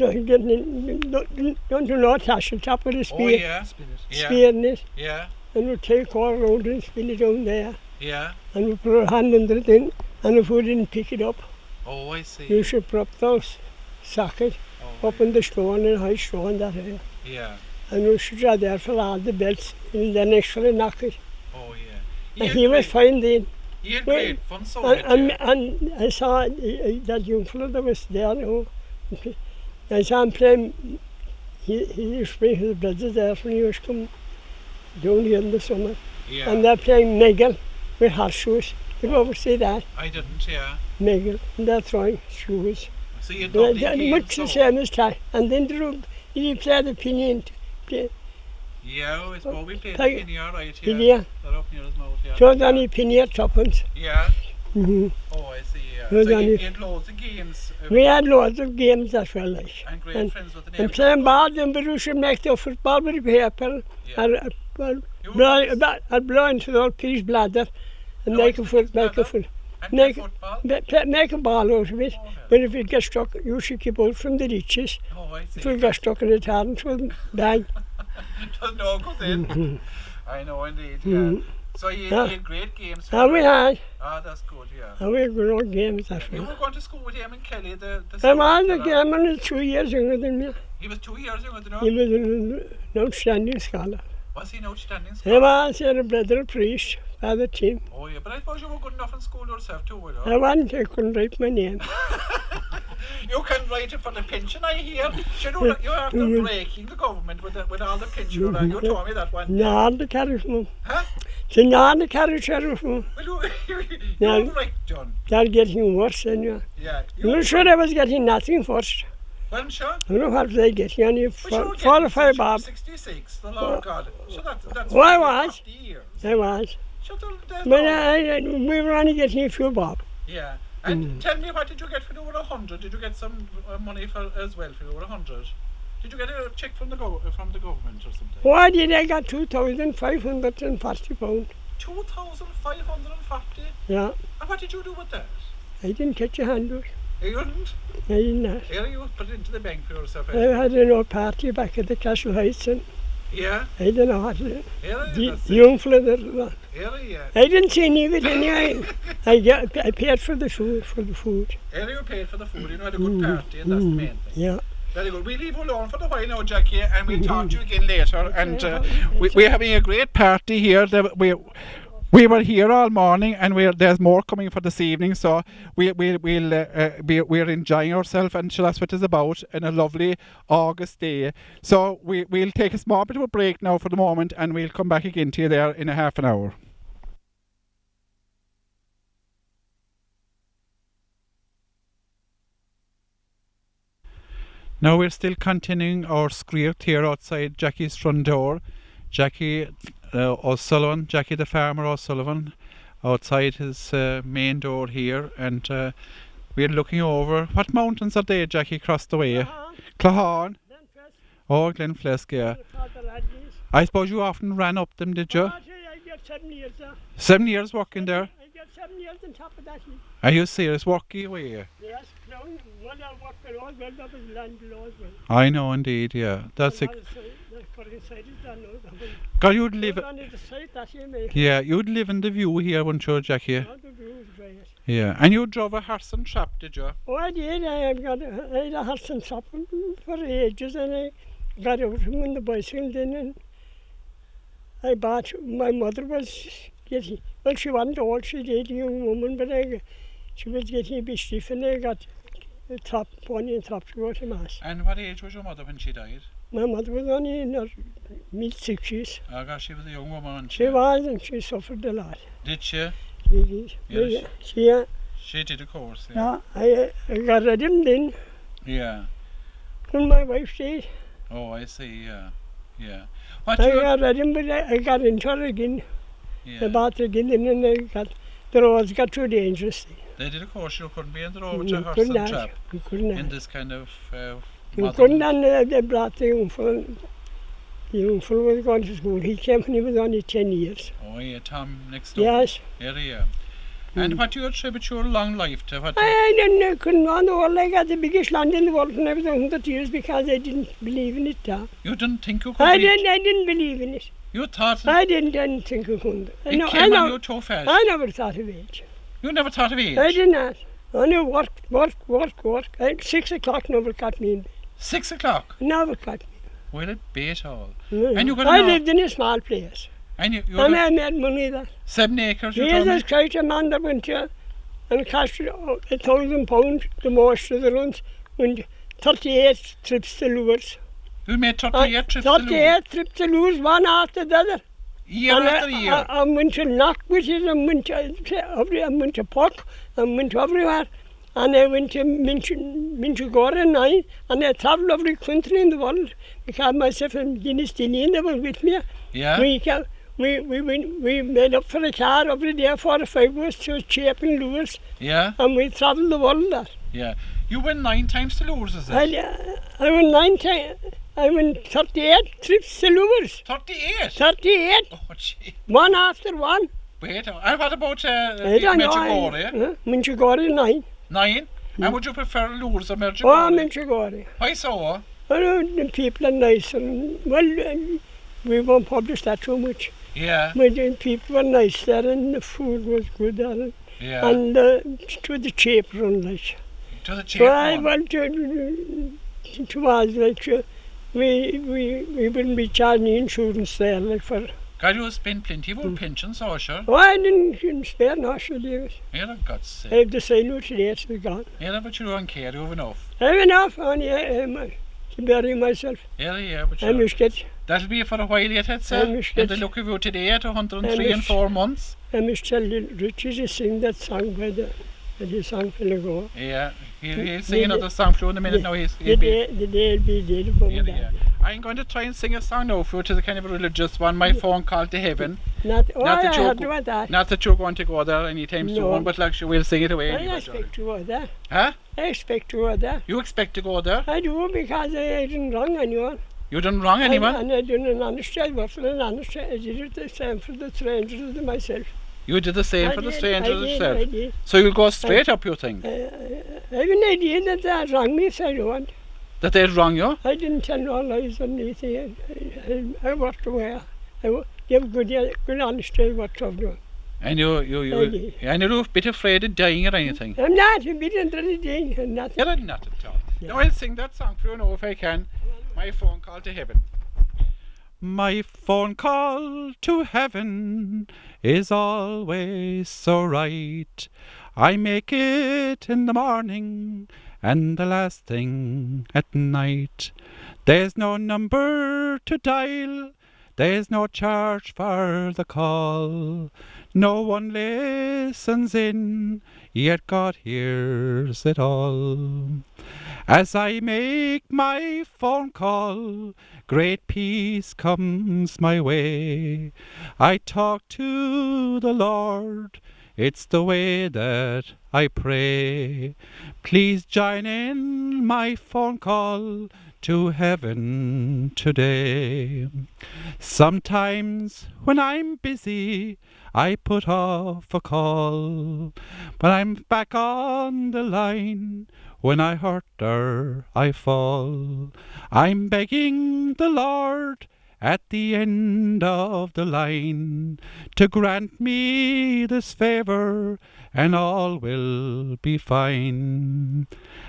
Speaker 3: don't you know tassel tap with a
Speaker 1: Oh
Speaker 3: spear?
Speaker 1: yeah. Yeah.
Speaker 3: Spear in it,
Speaker 1: Yeah.
Speaker 3: and we'd take all around and spin it down there,
Speaker 1: Yeah.
Speaker 3: and we put our hand under it in, and if we didn't pick it up,
Speaker 1: Oh, I see.
Speaker 3: you should prop those socket
Speaker 1: Oh,
Speaker 3: up in the stone and high stone that area.
Speaker 1: yeah.
Speaker 3: And we should try there for all the belts, and the next fella knock it.
Speaker 1: Oh, yeah.
Speaker 3: And he was fine then.
Speaker 1: He had
Speaker 3: Well,
Speaker 1: great fun, so did you?
Speaker 3: And I saw that young fellow that was there, you know. I saw him playing, he used to bring his brothers there when he was coming down here in the summer.
Speaker 1: Yeah.
Speaker 3: And they're playing Meggle with horseshoes. You ever see that?
Speaker 1: I didn't, yeah.
Speaker 3: Meggle, and they're throwing shoes.
Speaker 1: So you
Speaker 3: They're
Speaker 1: don't think
Speaker 3: much the same as that. And then you play the pinion.
Speaker 1: Yeah, it's well, we played the
Speaker 3: Like-
Speaker 1: penny alright,
Speaker 3: Did
Speaker 1: yeah.
Speaker 3: you?
Speaker 1: They're up near his mouth, yeah.
Speaker 3: So then you pinion tuppence.
Speaker 1: Yeah.
Speaker 3: Mm-hmm.
Speaker 1: Oh, I see, yeah.
Speaker 3: Well,
Speaker 1: So
Speaker 3: then
Speaker 1: you
Speaker 3: you-
Speaker 1: had loads of games.
Speaker 3: We had loads of games as well. Like.
Speaker 1: And great
Speaker 3: and-
Speaker 1: friends with the
Speaker 3: And
Speaker 1: neighbours.
Speaker 3: playing ball, then we should make the football with the paper.
Speaker 1: Yeah.
Speaker 3: And
Speaker 1: You were nice.
Speaker 3: I'd blow into the old pig's bladder and
Speaker 1: Blow
Speaker 3: make
Speaker 1: into
Speaker 3: a
Speaker 1: the
Speaker 3: foot,
Speaker 1: pig's
Speaker 3: make a
Speaker 1: bladder?
Speaker 3: foot.
Speaker 1: And
Speaker 3: Make,
Speaker 1: play football?
Speaker 3: make a ball out of it. But if it gets stuck, you should keep out from the ditches.
Speaker 1: Oh, I see.
Speaker 3: If it gets stuck in the tarrant, well, bang.
Speaker 1: Does no good in. I know indeed, yeah. So you had great games.
Speaker 3: And we had.
Speaker 1: Ah, that's good, yeah.
Speaker 3: And we had good old games, that's
Speaker 1: You
Speaker 3: right.
Speaker 1: were going to school with him in Kelly, the
Speaker 3: I was the gamer was 2 years younger than me.
Speaker 1: He was 2 years younger than
Speaker 3: He
Speaker 1: you.
Speaker 3: was an outstanding scholar.
Speaker 1: Was he an outstanding
Speaker 3: He
Speaker 1: scholar?
Speaker 3: was he had a brother priest by the team.
Speaker 1: Oh yeah, but I suppose you were good enough in school yourself too, were
Speaker 3: I
Speaker 1: you?
Speaker 3: wasn't, I couldn't write my name.
Speaker 1: You can write it for the pension, I hear. You are after breaking the government with all the pension. You told me that one day.
Speaker 3: None the carriage mum.
Speaker 1: Huh?
Speaker 3: So none the carriage sheriff mum.
Speaker 1: Well, you're
Speaker 3: No.
Speaker 1: right, John.
Speaker 3: They're getting worse than you.
Speaker 1: Yeah.
Speaker 3: I'm not sure I was getting nothing first.
Speaker 1: Well, sure.
Speaker 3: I don't know what was I getting, only
Speaker 1: But you were
Speaker 3: 4 or
Speaker 1: getting
Speaker 3: 5
Speaker 1: since
Speaker 3: bob.
Speaker 1: 66, the Lord God. So that's
Speaker 3: Well, I
Speaker 1: really
Speaker 3: was.
Speaker 1: 50 years.
Speaker 3: I was.
Speaker 1: So there's
Speaker 3: But
Speaker 1: no-
Speaker 3: we were only getting a few bob.
Speaker 1: Yeah. And tell me, what did you get for over 100? Did you get some money for as well for over 100? Did you get a check from the government or something?
Speaker 3: Why did I get £2,540?
Speaker 1: 2,540.
Speaker 3: Yeah,
Speaker 1: And what did you do with that?
Speaker 3: I didn't catch a hand with it.
Speaker 1: You didn't.
Speaker 3: I didn't.
Speaker 1: Here you put it into the bank for yourself.
Speaker 3: I had an old party back at the Castle Heights and
Speaker 1: Yeah.
Speaker 3: I don't know what to do.
Speaker 1: Here
Speaker 3: The young fella there.
Speaker 1: yeah.
Speaker 3: I didn't see any of it anyway. I paid for the food.
Speaker 1: Here you paid for the food. You know, had a good party, and that's the main thing.
Speaker 3: Yeah.
Speaker 1: Very good. We'll leave you alone for the while now, Jackie, and we'll talk to you again later. And we're having a great party here. We were here all morning, and there's more coming for this evening. So we're enjoying ourselves, and so that's what it's about. In a lovely August day. So we'll take a small bit of a break now for the moment, and we'll come back again to you there in a half an hour. Now we're still continuing our script here outside Jackie's front door. Jackie O'Sullivan, Jackie the farmer O'Sullivan, outside his main door here, and we're looking over. What mountains are they, Jackie, across the way? Clahan. Oh, Glenflesk, yeah. I suppose you often ran up them, did you?
Speaker 3: I got 7 years there.
Speaker 1: 7 years working there.
Speaker 3: I got 7 years on top of that.
Speaker 1: Are you serious? Working away?
Speaker 3: Yes, no, one I worked below as well, that was land below as well.
Speaker 1: I know indeed, yeah. That's it. God, you'd live. Yeah, you'd live in the view here, wouldn't you, Jackie? Yeah, and you drove a horse and trap, did you?
Speaker 3: Oh, I did. I had a horse and trap for ages, and I got out from when the bicycle in, and I bought. My mother was getting. Well, she wasn't old. She did, a young woman, but she was getting a bit stiff, and I got a top, pony and top to go to mass.
Speaker 1: And what age was your mother when she died?
Speaker 3: My mother was only in her mid-60s.
Speaker 1: Oh gosh, she was a young woman.
Speaker 3: She was, and she suffered a lot.
Speaker 1: Did she?
Speaker 3: Really.
Speaker 1: Yes.
Speaker 3: She
Speaker 1: did, of course. Yeah.
Speaker 3: I got rid of him then.
Speaker 1: Yeah.
Speaker 3: When my wife died.
Speaker 1: Oh, I see. Yeah. Yeah. What
Speaker 3: I got rid of him, but I got into her again.
Speaker 1: Yeah.
Speaker 3: I bought her again, and then the roads got too dangerous.
Speaker 1: They did, of course. You couldn't be in the road with your horse
Speaker 3: couldn't
Speaker 1: and
Speaker 3: have.
Speaker 1: trap
Speaker 3: You couldn't
Speaker 1: in
Speaker 3: have.
Speaker 1: this kind of.
Speaker 3: You couldn't, and they brought the young fellow. The young fellow was going to school. He came when he was only 10 years.
Speaker 1: Oh yeah, Tom next door.
Speaker 3: Yes.
Speaker 1: Yeah. And what do you attribute your long life to? What
Speaker 3: I couldn't know. I got the biggest land in the world when I was 100 years because I didn't believe in it.
Speaker 1: You didn't think you could
Speaker 3: I
Speaker 1: reach?
Speaker 3: didn't believe in it.
Speaker 1: You thought
Speaker 3: I didn't think I could.
Speaker 1: it came on you too fast.
Speaker 3: I never thought of age.
Speaker 1: You never thought of age?
Speaker 3: I did not. I knew work. 6 o'clock never caught me in bed.
Speaker 1: 6 o'clock?
Speaker 3: Never caught me.
Speaker 1: Well, it beat all.
Speaker 3: And
Speaker 1: you
Speaker 3: I lived in a small place.
Speaker 1: And you
Speaker 3: And I made money there.
Speaker 1: 7 acres, you told
Speaker 3: Jesus
Speaker 1: me?
Speaker 3: Christ, a man that went to and cost £1,000 the most of the runs, went 38 trips to Lures.
Speaker 1: You made 38 trips to Lures?
Speaker 3: 38 trips to Lures, one after the other.
Speaker 1: Year after year?
Speaker 3: I went to Knockwitches, and went to Puck, and went everywhere. And I went to Minchugora and I travelled every country in the world because myself and Guinness Dillon, they were with me.
Speaker 1: Yeah.
Speaker 3: We made up for a car every day, 4 or 5 hours to Chapin Lures.
Speaker 1: Yeah.
Speaker 3: And we travelled the world there.
Speaker 1: Yeah. You went 9 times to Lures, is it?
Speaker 3: I went 9 times. I went 38 trips to Lures.
Speaker 1: 38?
Speaker 3: 38.
Speaker 1: Oh, gee.
Speaker 3: One after one.
Speaker 1: Wait, and what about
Speaker 3: I don't know.
Speaker 1: Medjugorje?
Speaker 3: Medjugorje 9.
Speaker 1: 9? And would you prefer Lourdes or
Speaker 3: Oh,
Speaker 1: Medjugorje?
Speaker 3: Medjugorje.
Speaker 1: Why so?
Speaker 3: Well, the people are nice, and we won't publish that too much.
Speaker 1: Yeah,
Speaker 3: But the people were nice there, and the food was good there,
Speaker 1: yeah.
Speaker 3: and to the cheap run, like.
Speaker 1: To the cheap
Speaker 3: So I
Speaker 1: one.
Speaker 3: went to us, like, we wouldn't be charging insurance there, like, for.
Speaker 1: God, you spend plenty of pensions, so sure.
Speaker 3: Oh, I didn't spare no, so leave it.
Speaker 1: Yeah, for God's sake.
Speaker 3: I have the same out today, it's gone.
Speaker 1: Yeah, but you don't care, you have enough.
Speaker 3: I have enough, and to bury myself.
Speaker 1: Yeah, but
Speaker 3: I
Speaker 1: sure.
Speaker 3: must get.
Speaker 1: That'll be for a while yet, I'd say.
Speaker 3: I must
Speaker 1: And
Speaker 3: get-
Speaker 1: the look of you today at 103
Speaker 3: I
Speaker 1: and
Speaker 3: must-
Speaker 1: 4 months.
Speaker 3: I must tell you, Richie to sing that song by the song for the go.
Speaker 1: Yeah, he'll sing another song for you in a minute now. He'll
Speaker 3: The
Speaker 1: be...
Speaker 3: day will be dead above
Speaker 1: Yeah,
Speaker 3: that.
Speaker 1: yeah. I'm going to try and sing a song now for you, which is a kind of a religious one, My Phone Call to Heaven.
Speaker 3: Not
Speaker 1: that
Speaker 3: I
Speaker 1: you're
Speaker 3: heard
Speaker 1: go-
Speaker 3: about that.
Speaker 1: Not that you're going to go there anytime
Speaker 3: No.
Speaker 1: soon, but like we'll sing it away
Speaker 3: I
Speaker 1: anyway.
Speaker 3: expect to go there.
Speaker 1: Huh?
Speaker 3: I expect to go there.
Speaker 1: You expect to go there?
Speaker 3: I do, because I didn't wrong anyone.
Speaker 1: You done wrong anyone?
Speaker 3: And I didn't understand what for an understand. I did it the same for the strangers as myself.
Speaker 1: You did the same
Speaker 3: I
Speaker 1: for the
Speaker 3: did,
Speaker 1: strangers
Speaker 3: I
Speaker 1: yourself.
Speaker 3: did.
Speaker 1: So you'll go straight up, you think?
Speaker 3: I have an idea that they wrong me if I don't.
Speaker 1: That they'd wrong you?
Speaker 3: I didn't tell no lies or anything. I worked away. You have good honesty what I've done.
Speaker 1: And you and you're a bit afraid of dying or anything?
Speaker 3: I'm not a bit under the day and nothing.
Speaker 1: You're not at all.
Speaker 3: Yeah.
Speaker 1: Now I'll sing that song for you now if I can. My Phone Call to Heaven. My phone call to heaven is always so right. I make it in the morning and the last thing at night. There's no number to dial, there's no charge for the call. No one listens in, yet God hears it all. As I make my phone call, great peace comes my way. I talk to the Lord, it's the way that I pray. Please join in my phone call to heaven today. Sometimes when I'm busy, I put off a call, but I'm back on the line when I hurt or I fall. I'm begging the Lord at the end of the line to grant me this favour and all will be fine.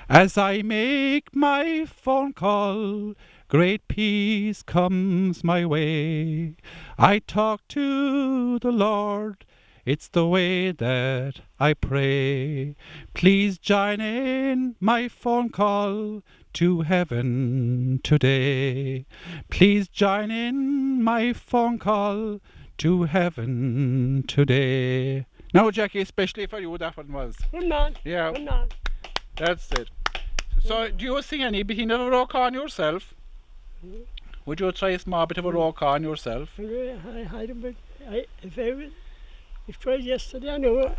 Speaker 1: As I make my phone call, great peace comes my way. I talk to the Lord, it's the way that I pray. Please join in my phone call to heaven today. Please join in my phone call to heaven today. Now, Jackie, especially for you, that one was.
Speaker 3: Come on.
Speaker 1: Yeah,
Speaker 3: Come on.
Speaker 1: that's it. So, do you sing any bit of a rock on yourself? Would you try a small bit of a rock on yourself?
Speaker 3: I had a bit. If it was yesterday, I know.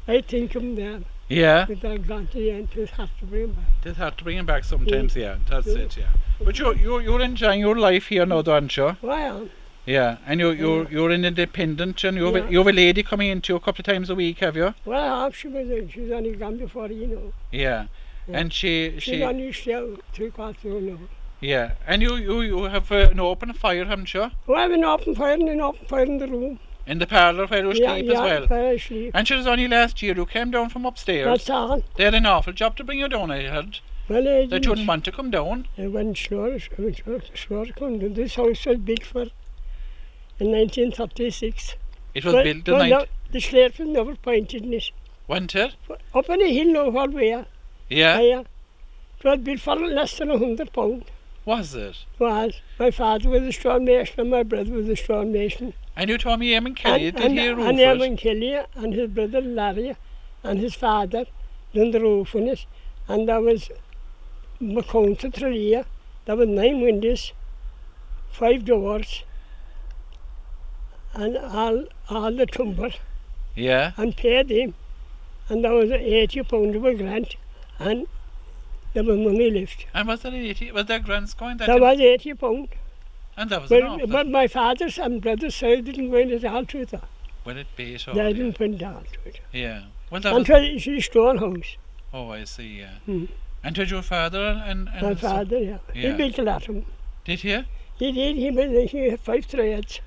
Speaker 3: I think I'm there.
Speaker 1: Yeah,
Speaker 3: But I've gone to the end to have to bring him back.
Speaker 1: just have to bring him back sometimes. Yeah, that's it. Yeah, but you're enjoying your life here now, don't you?
Speaker 3: Why am?
Speaker 1: Yeah, and you're an independent, and you
Speaker 3: Yeah.
Speaker 1: have a lady coming into you a couple of times a week, have you?
Speaker 3: Well, she was only gone before, you know.
Speaker 1: Yeah,
Speaker 3: Yeah.
Speaker 1: and
Speaker 3: She's
Speaker 1: she
Speaker 3: only still 3/4 now.
Speaker 1: yeah, and you have an open fire, haven't you?
Speaker 3: Well, I have an open fire and an open fire in the room.
Speaker 1: In the parlour where you sleep as well.
Speaker 3: Where I sleep.
Speaker 1: And she was only last year you came down from upstairs.
Speaker 3: That's all.
Speaker 1: They had an awful job to bring you down, I heard.
Speaker 3: Well,
Speaker 1: That you wouldn't want to come down.
Speaker 3: I went slow to come down. This house was built for in 1936.
Speaker 1: It was built in night.
Speaker 3: The slate was never pointed in it.
Speaker 1: Wasn't it?
Speaker 3: Up on the hill now, where we are.
Speaker 1: Yeah.
Speaker 3: It was built for less than £100.
Speaker 1: Was it?
Speaker 3: Was. My father was a stonemason and my brother was a stonemason.
Speaker 1: And you told me Eamon Kelly did he roof
Speaker 3: and
Speaker 1: it?
Speaker 3: Eamon Kelly and his brother Larry and his father done the roof on it. And there was McCone Tralia. There was 9 windows, 5 doors, and all the timber,
Speaker 1: Yeah.
Speaker 3: and paid him. And there was £80 of a grant, and there was money left.
Speaker 1: And was there 80? Was there grants going that?
Speaker 3: There was £80.
Speaker 1: And that was an awful.
Speaker 3: But my father's and brother's side didn't go in at all to that.
Speaker 1: Will it be so?
Speaker 3: They didn't put down to it.
Speaker 1: Yeah. Well, that
Speaker 3: And
Speaker 1: was...
Speaker 3: so it's a stone house.
Speaker 1: Oh, I see, yeah.
Speaker 3: Hmm.
Speaker 1: And did your father and
Speaker 3: My father, yeah.
Speaker 1: Yeah.
Speaker 3: He built a lot of them.
Speaker 1: Did he?
Speaker 3: He did. He had 5 trades.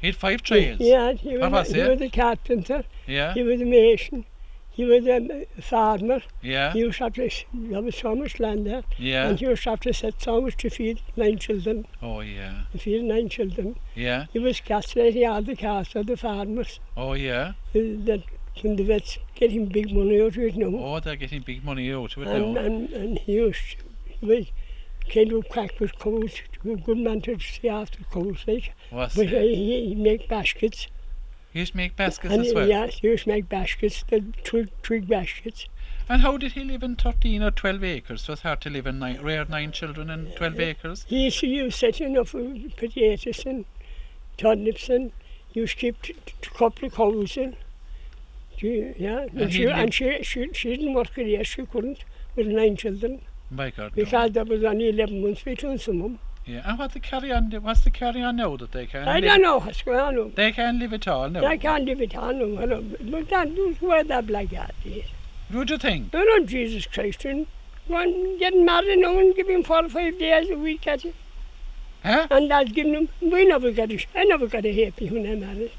Speaker 1: He had 5 trades?
Speaker 3: Yeah, he
Speaker 1: What was
Speaker 3: was, he
Speaker 1: it?
Speaker 3: was a carpenter.
Speaker 1: Yeah?
Speaker 3: He was a mason. He was a farmer.
Speaker 1: Yeah?
Speaker 3: He used to have to, there was so much land there.
Speaker 1: Yeah?
Speaker 3: And he used to have to set so much to feed 9 children.
Speaker 1: Oh, yeah.
Speaker 3: To feed 9 children.
Speaker 1: Yeah?
Speaker 3: He was castrating all the calves of the farmers.
Speaker 1: Oh, yeah?
Speaker 3: That from the vets getting big money out of it now.
Speaker 1: Oh, they're getting big money out of it
Speaker 3: And,
Speaker 1: now.
Speaker 3: and he was kind of crack with cows. A good man to see after cows, like.
Speaker 1: What's
Speaker 3: But
Speaker 1: it?
Speaker 3: he make baskets.
Speaker 1: He used to make baskets
Speaker 3: And
Speaker 1: as well?
Speaker 3: yeah, he used to make baskets, the twig baskets.
Speaker 1: And how did he live in 13 or 12 acres? It was hard to live in rear 9 children in 12 acres.
Speaker 3: He used to use setting up potatoes and turnips and he used to keep a couple of cows in. Yeah, and she didn't work a year, she couldn't, with 9 children.
Speaker 1: My God, no.
Speaker 3: Because there was only 11 months between some of them.
Speaker 1: Yeah, and what's the carry on now that they can't
Speaker 3: I
Speaker 1: live?
Speaker 3: don't know what's going on now.
Speaker 1: They can't live at all now.
Speaker 3: I can't live it on now. But that was where that black hat is.
Speaker 1: What do you think?
Speaker 3: No, no, Jesus Christ. And one getting married now and giving 4 or 5 days a week at it.
Speaker 1: Huh?
Speaker 3: And that's giving them, I never got a happy when I married.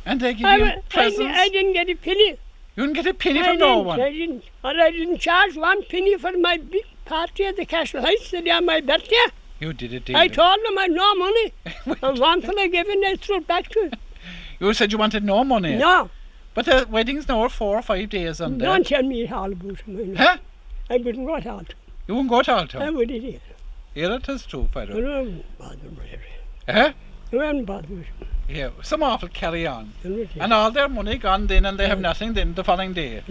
Speaker 1: And they give you presents?
Speaker 3: I didn't get a penny.
Speaker 1: You didn't get a penny from no one?
Speaker 3: I didn't. And I didn't charge 1 penny for my big party at the Castle Heights the day of my birthday.
Speaker 1: You did it,
Speaker 3: I told them I had no money. And one for I gave and I threw it back to it.
Speaker 1: You said you wanted no money?
Speaker 3: No.
Speaker 1: But the wedding's now 4 or 5 days on there.
Speaker 3: Don't tell me all about him.
Speaker 1: Huh?
Speaker 3: I wouldn't go at all to him.
Speaker 1: You wouldn't go at all to
Speaker 3: I
Speaker 1: him?
Speaker 3: would idiot.
Speaker 1: Yeah, that is true,
Speaker 3: I
Speaker 1: Father.
Speaker 3: don't bother really.
Speaker 1: Huh?
Speaker 3: I wouldn't bother with him.
Speaker 1: Yeah, some awful carry on.
Speaker 3: I would, yeah.
Speaker 1: And all their money gone then and they have nothing then the following day.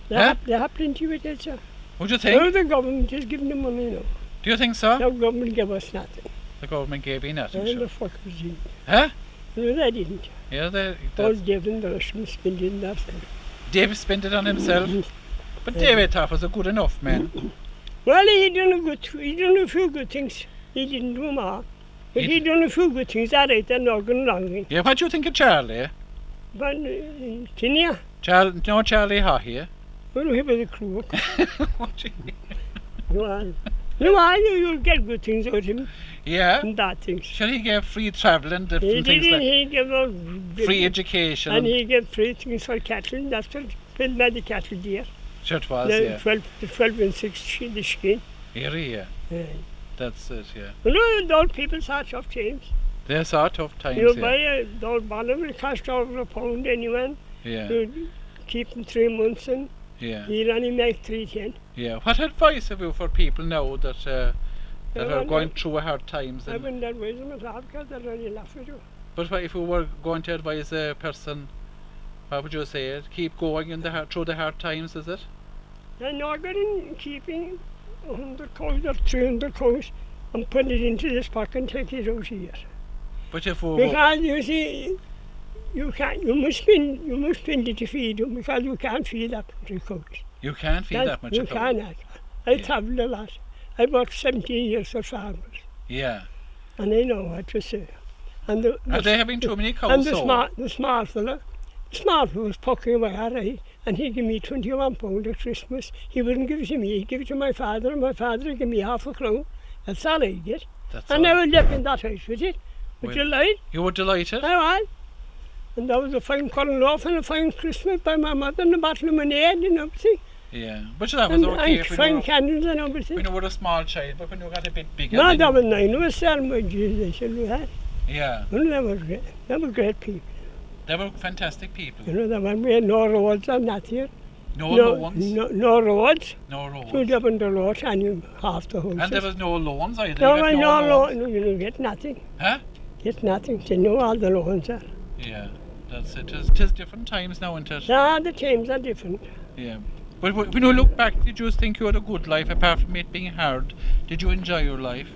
Speaker 3: They have plenty with it, sir.
Speaker 1: What do you think?
Speaker 3: Now the government is giving them money now.
Speaker 1: Do you think so?
Speaker 3: The government gave us nothing.
Speaker 1: The government gave you nothing,
Speaker 3: And
Speaker 1: sure.
Speaker 3: the fuck was it?
Speaker 1: Huh?
Speaker 3: No, they didn't.
Speaker 1: Yeah,
Speaker 3: All David and the rest of them spending that thing.
Speaker 1: David spent it on himself. But David thought was a good enough man.
Speaker 3: Well, he done a few good things. He didn't do them all. But he done a few good things. All right, they're not going wrong.
Speaker 1: Yeah, what do you think of Charlie?
Speaker 3: But, can you?
Speaker 1: Charlie Hawley.
Speaker 3: Well, he was a crook.
Speaker 1: What do you-
Speaker 3: You'll get good things out of him
Speaker 1: Yeah.
Speaker 3: and bad things.
Speaker 1: Sure, he gave free travel and different
Speaker 3: He
Speaker 1: things
Speaker 3: did,
Speaker 1: like
Speaker 3: he gave out
Speaker 1: free education.
Speaker 3: and he gave free things for cattle. That's what filled by the cattle deer.
Speaker 1: Sure it was,
Speaker 3: The
Speaker 1: yeah.
Speaker 3: 12 and 6 the skin.
Speaker 1: Yeah.
Speaker 3: Yeah.
Speaker 1: That's it, yeah.
Speaker 3: You know, the old people saw tough times.
Speaker 1: They saw tough times,
Speaker 3: You
Speaker 1: yeah.
Speaker 3: buy the old bottle, it cost over £1 anyway.
Speaker 1: Yeah,
Speaker 3: You keep them 3 months and
Speaker 1: yeah,
Speaker 3: you'll only make 3.10.
Speaker 1: yeah. What advice have you for people now that are
Speaker 3: Well,
Speaker 1: going through hard times?
Speaker 3: I
Speaker 1: And,
Speaker 3: wouldn't advise them at all because they'll only laugh at you.
Speaker 1: but what if you were going to advise a person, what would you say? Keep going in through the hard times, is it?
Speaker 3: And now getting keeping 100 cows or 300 cows and putting it into this pack and take it out here.
Speaker 1: But if we were,
Speaker 3: Because you see, you must spend it to feed them because you can't feed that much cows.
Speaker 1: you can't feed that much
Speaker 3: You
Speaker 1: of it.
Speaker 3: cannot. I travel a lot. I worked 17 years for farmers
Speaker 1: Yeah.
Speaker 3: and I know what to say. And
Speaker 1: Are they having too many cows?
Speaker 3: and
Speaker 1: so?
Speaker 3: the small fella was poking away all right, and he gave me £21 at Christmas. He wouldn't give it to me, he'd give it to my father, and my father gave me half a crown. That's all I get.
Speaker 1: That's
Speaker 3: And I
Speaker 1: all.
Speaker 3: was left in that house with it. With
Speaker 1: Well,
Speaker 3: delight.
Speaker 1: You were delighted?
Speaker 3: I was. And that was a fine corn loaf and a fine Christmas by my mother and a bottle of lemonade and everything.
Speaker 1: Yeah. But that was
Speaker 3: And,
Speaker 1: okay
Speaker 3: and
Speaker 1: when
Speaker 3: fine
Speaker 1: you were,
Speaker 3: candles and everything.
Speaker 1: when you were a small child, but when you got a bit bigger.
Speaker 3: No,
Speaker 1: then
Speaker 3: that
Speaker 1: you-
Speaker 3: was 9. It was ceremony, they said we had.
Speaker 1: Yeah.
Speaker 3: Well, they were great. They were great people.
Speaker 1: They were fantastic people.
Speaker 3: You know, they were, we had no roads on that here.
Speaker 1: No loans.
Speaker 3: No roads.
Speaker 1: No roads.
Speaker 3: Two different roads and you half the houses.
Speaker 1: And there was no loans either.
Speaker 3: No,
Speaker 1: You got
Speaker 3: no
Speaker 1: loans.
Speaker 3: loan. You get nothing.
Speaker 1: Huh?
Speaker 3: Get nothing. They know all the loans are.
Speaker 1: Yeah. That's it. Tis different times now, isn't it?
Speaker 3: Ah, the times are different.
Speaker 1: Yeah. But when you look back, did you think you had a good life apart from it being hard? Did you enjoy your life?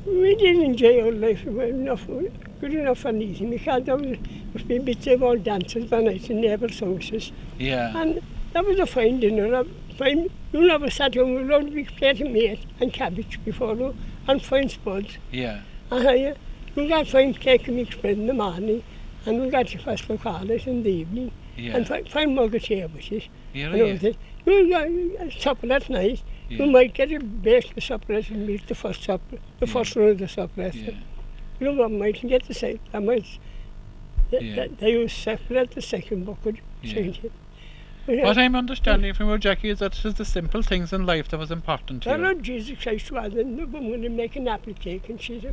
Speaker 3: We didn't enjoy our life good enough for anything because there was been bits of old dances by night in neighbours' houses.
Speaker 1: Yeah.
Speaker 3: And that was a fine dinner. You never sat home with a big plate of meat and cabbage before and fine spuds.
Speaker 1: Yeah.
Speaker 3: You got fine cake and mixed bread in the morning And we got to Festival College in the evening
Speaker 1: Yeah.
Speaker 3: and find mug of tea with it.
Speaker 1: Yeah,
Speaker 3: And all
Speaker 1: yeah.
Speaker 3: that. You supper that night.
Speaker 1: Yeah.
Speaker 3: You might get a bake the supper and meet the first supper, the first one of the supper.
Speaker 1: Yeah.
Speaker 3: You know what mightn't get the second. I might.
Speaker 1: Yeah.
Speaker 3: They use separate the second bucket.
Speaker 1: Yeah.
Speaker 3: But
Speaker 1: What I'm understanding from you, Jackie, is that it was the simple things in life that was important to
Speaker 3: our
Speaker 1: you.
Speaker 3: Lord Jesus Christ was the woman to make an apple cake, and she'd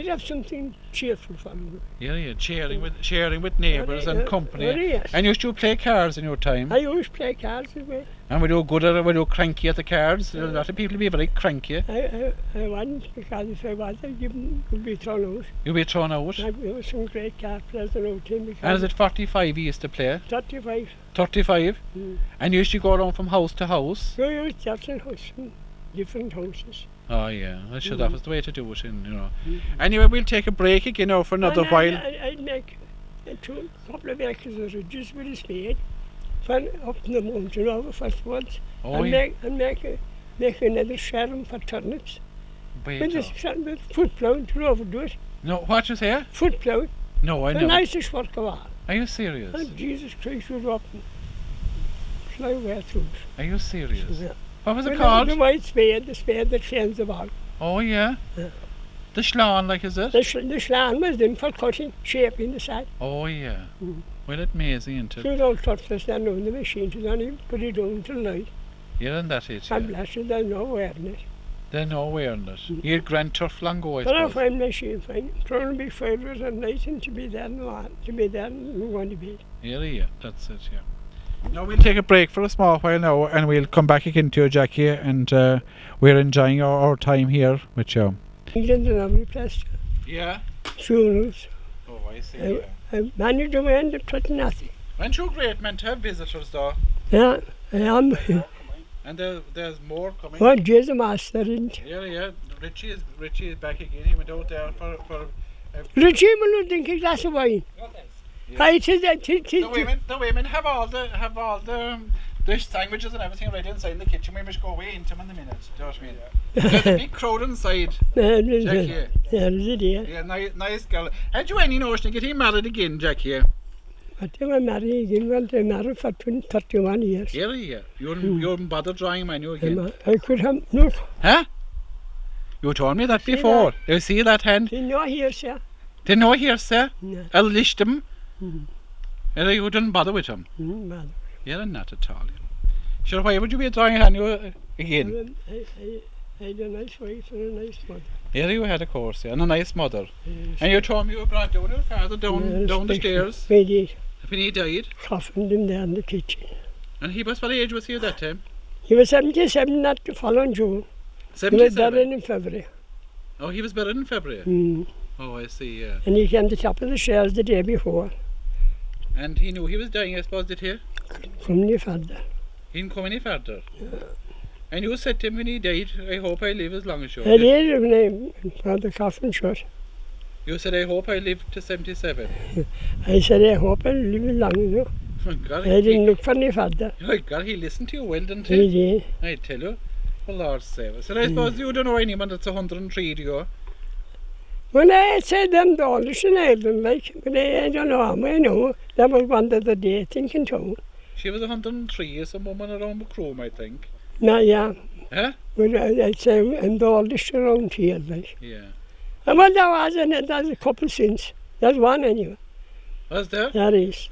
Speaker 3: have something cheerful for me.
Speaker 1: Yeah, yeah. Sharing with neighbours and company.
Speaker 3: Yes.
Speaker 1: And you used to play cards in your time.
Speaker 3: I always play cards as well.
Speaker 1: And were you good at it? Were you cranky at the cards? A lot of people be very cranky.
Speaker 3: I wasn't, because if I was, I would be thrown out.
Speaker 1: You'd be thrown out.
Speaker 3: There were some great card players in our team.
Speaker 1: And is it 45 you used to play?
Speaker 3: 35.
Speaker 1: 35?
Speaker 3: Mm.
Speaker 1: And you used to go around from house to house?
Speaker 3: So you just in house, different houses.
Speaker 1: Oh yeah, I'm sure that was the way to do it, you know. Anyway, we'll take a break again now for another
Speaker 3: And
Speaker 1: while.
Speaker 3: I'd make a couple of acres of ridges with a spade, from up in the mountain over first ones,
Speaker 1: Oh,
Speaker 3: and
Speaker 1: yeah.
Speaker 3: make another sherm for turnips.
Speaker 1: Wait,
Speaker 3: With the foot plough to overdo it.
Speaker 1: no, what you say?
Speaker 3: Foot plough,
Speaker 1: No, I
Speaker 3: the
Speaker 1: know.
Speaker 3: nicest work of all.
Speaker 1: Are you serious?
Speaker 3: And Jesus Christ would up and fly way through it.
Speaker 1: Are you serious?
Speaker 3: Yeah.
Speaker 1: What was it
Speaker 3: With
Speaker 1: called?
Speaker 3: The white spade, the spade that cleans the bog.
Speaker 1: Oh yeah.
Speaker 3: Yeah.
Speaker 1: The schlan, like is it?
Speaker 3: The slan was in for cutting, shaping the side.
Speaker 1: Oh yeah.
Speaker 3: Mm.
Speaker 1: Well, it's amazing, isn't
Speaker 3: So
Speaker 1: it?
Speaker 3: it all cuts the stand on the machine to don't even put it down till night.
Speaker 1: Yeah, and that's it.
Speaker 3: I'm
Speaker 1: Yeah.
Speaker 3: blessed, there's no awareness.
Speaker 1: They're no aware of it. You're grand tough long ago, I
Speaker 3: But I
Speaker 1: suppose.
Speaker 3: find machine fine. Trying to be further at night and to be there and to be there and going to bed.
Speaker 1: Yeah, yeah, that's it, yeah. Now we'll take a break for a small while now and we'll come back again to you, Jackie, and we're enjoying our time here with you.
Speaker 3: England's a lovely place.
Speaker 1: Yeah?
Speaker 3: Funerals.
Speaker 1: Oh, I see,
Speaker 3: I managed to end up touching nothing.
Speaker 1: Aren't you great man to have visitors though?
Speaker 3: Yeah, I am.
Speaker 1: And there's more coming.
Speaker 3: Well, Jay's a master, isn't he?
Speaker 1: Yeah, yeah. Richie is back again. He went out there for
Speaker 3: Richie will not drink a glass of wine.
Speaker 1: Yeah.
Speaker 3: It is that.
Speaker 1: The women have all the sandwiches and everything right inside in the kitchen. We must go away into them in a minute. Do you know what I mean? There's a big crowd inside. Jackie.
Speaker 3: Yeah, is it, yeah.
Speaker 1: Yeah, nice girl. Had you any notion of getting married again, Jackie?
Speaker 3: But they were married again. Well, they married for 31 years.
Speaker 1: Yeah, yeah. You wouldn't bother drawing menu again.
Speaker 3: I could have, look,
Speaker 1: Huh? You told me that
Speaker 3: See
Speaker 1: before. You see that hand?
Speaker 3: did not hear, sir.
Speaker 1: Did no hear, sir?
Speaker 3: No.
Speaker 1: I'll list him.
Speaker 3: Mhm.
Speaker 1: And you didn't bother with him.
Speaker 3: Well,
Speaker 1: Yeah, not at all. Sure, why would you be drawing on you again?
Speaker 3: I had a nice wife and a nice mother.
Speaker 1: Yeah, you had, of course, yeah, and a nice mother.
Speaker 3: Yes.
Speaker 1: And you told me you brought down your father down the stairs
Speaker 3: We did.
Speaker 1: when he died.
Speaker 3: Coffined him there in the kitchen.
Speaker 1: And he was, what age was he at that time?
Speaker 3: He was 77 that the following June. He was
Speaker 1: 77?
Speaker 3: buried in February.
Speaker 1: Oh, he was buried in February?
Speaker 3: Mm.
Speaker 1: Oh, I see, yeah.
Speaker 3: And he came to the top of the stairs the day before.
Speaker 1: And he knew he was dying, I suppose, did he?
Speaker 3: From the father.
Speaker 1: He didn't come any further? And you said to him when he died, I hope I live as long as you.
Speaker 3: I did when I had the coffin shut.
Speaker 1: You said, I hope I live to 77.
Speaker 3: I said, I hope I live long enough.
Speaker 1: Oh, God,
Speaker 3: I didn't look for my father.
Speaker 1: Oh, God, he listened to you well, didn't
Speaker 3: He
Speaker 1: he?
Speaker 3: did.
Speaker 1: I tell you. Well, Lord save us. And I suppose you don't know anyone that's 103, do you?
Speaker 3: When I said them Dawlish in Ireland, like, but I don't know how I know. That was one of the day thinking town.
Speaker 1: She was 103, some woman around the Chrome, I think.
Speaker 3: No, yeah.
Speaker 1: Huh?
Speaker 3: But I'd say in Dawlish around here, like.
Speaker 1: Yeah.
Speaker 3: And well, there was, and there's a couple since. There's one anyway.
Speaker 1: Was there?
Speaker 3: There is.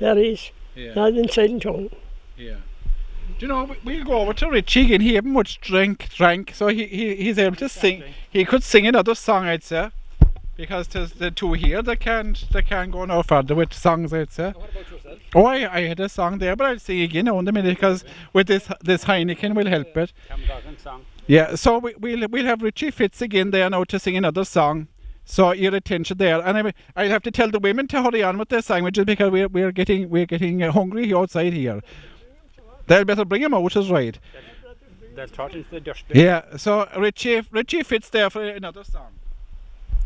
Speaker 1: Yeah.
Speaker 3: That's inside town.
Speaker 1: Yeah. Do you know, we'll go over to Richie again. He haven't much drank, so he's able to sing. He could sing another song, I'd say. Because there's the two here that can't go no further with songs, I'd say.
Speaker 4: What about yourself?
Speaker 1: Oh, I had a song there, but I'll sing again now in a minute because with this Heineken will help it. Yeah, so we'll have Richie Fitz again there now to sing another song. So your attention there, and I'll have to tell the women to hurry on with their sandwiches because we're getting hungry outside here. They'll better bring them out, is right.
Speaker 2: They'll trot into the dustbin.
Speaker 1: Yeah, so Richie Fitz there for another song.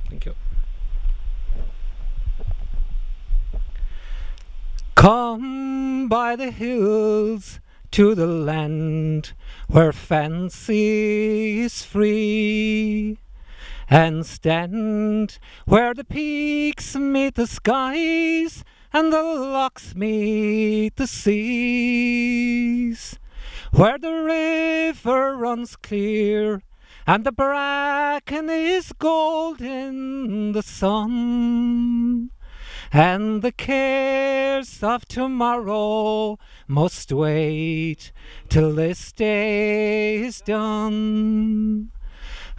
Speaker 4: Thank you. Come by the hills to the land where fancy is free, and stand where the peaks meet the skies and the lochs meet the seas, where the river runs clear and the bracken is gold in the sun, and the cares of tomorrow must wait till this day is done.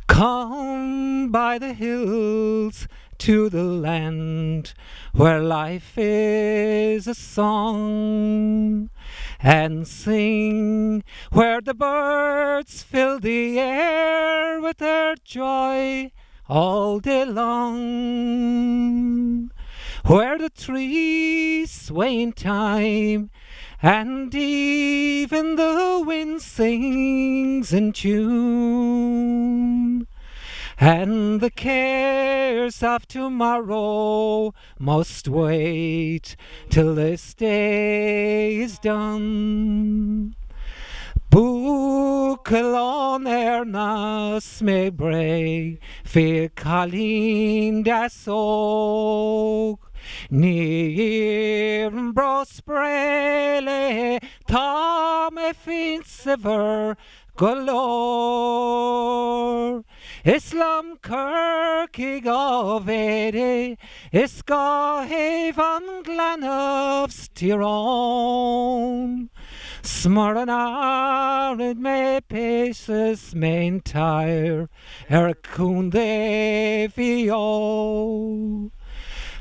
Speaker 4: Come by the hills to the land where life is a song, and sing where the birds fill the air with their joy all day long, where the trees sway in time and even the wind sings in tune, and the cares of tomorrow must wait till this day is done. Bucalon ernas me bray, fe calin da sog, near brosprele, ta me finsever galore. Islam Kirkig of Ede, Iska Haven Glanof's Tyrone. Smurnarid me paces main tire, Erkunde Vio.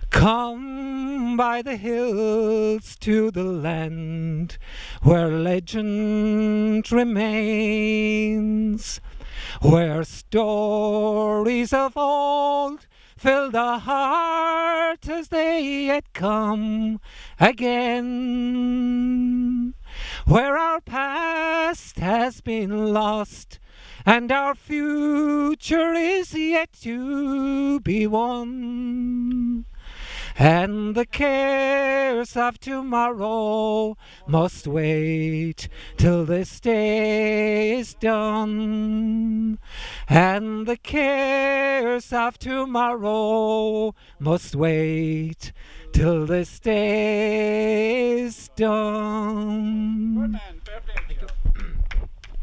Speaker 4: Come by the hills to the land where legend remains, where stories of old fill the heart as they yet come again, where our past has been lost and our future is yet to be won, and the cares of tomorrow must wait till this day is done, and the cares of tomorrow must wait till this day is done.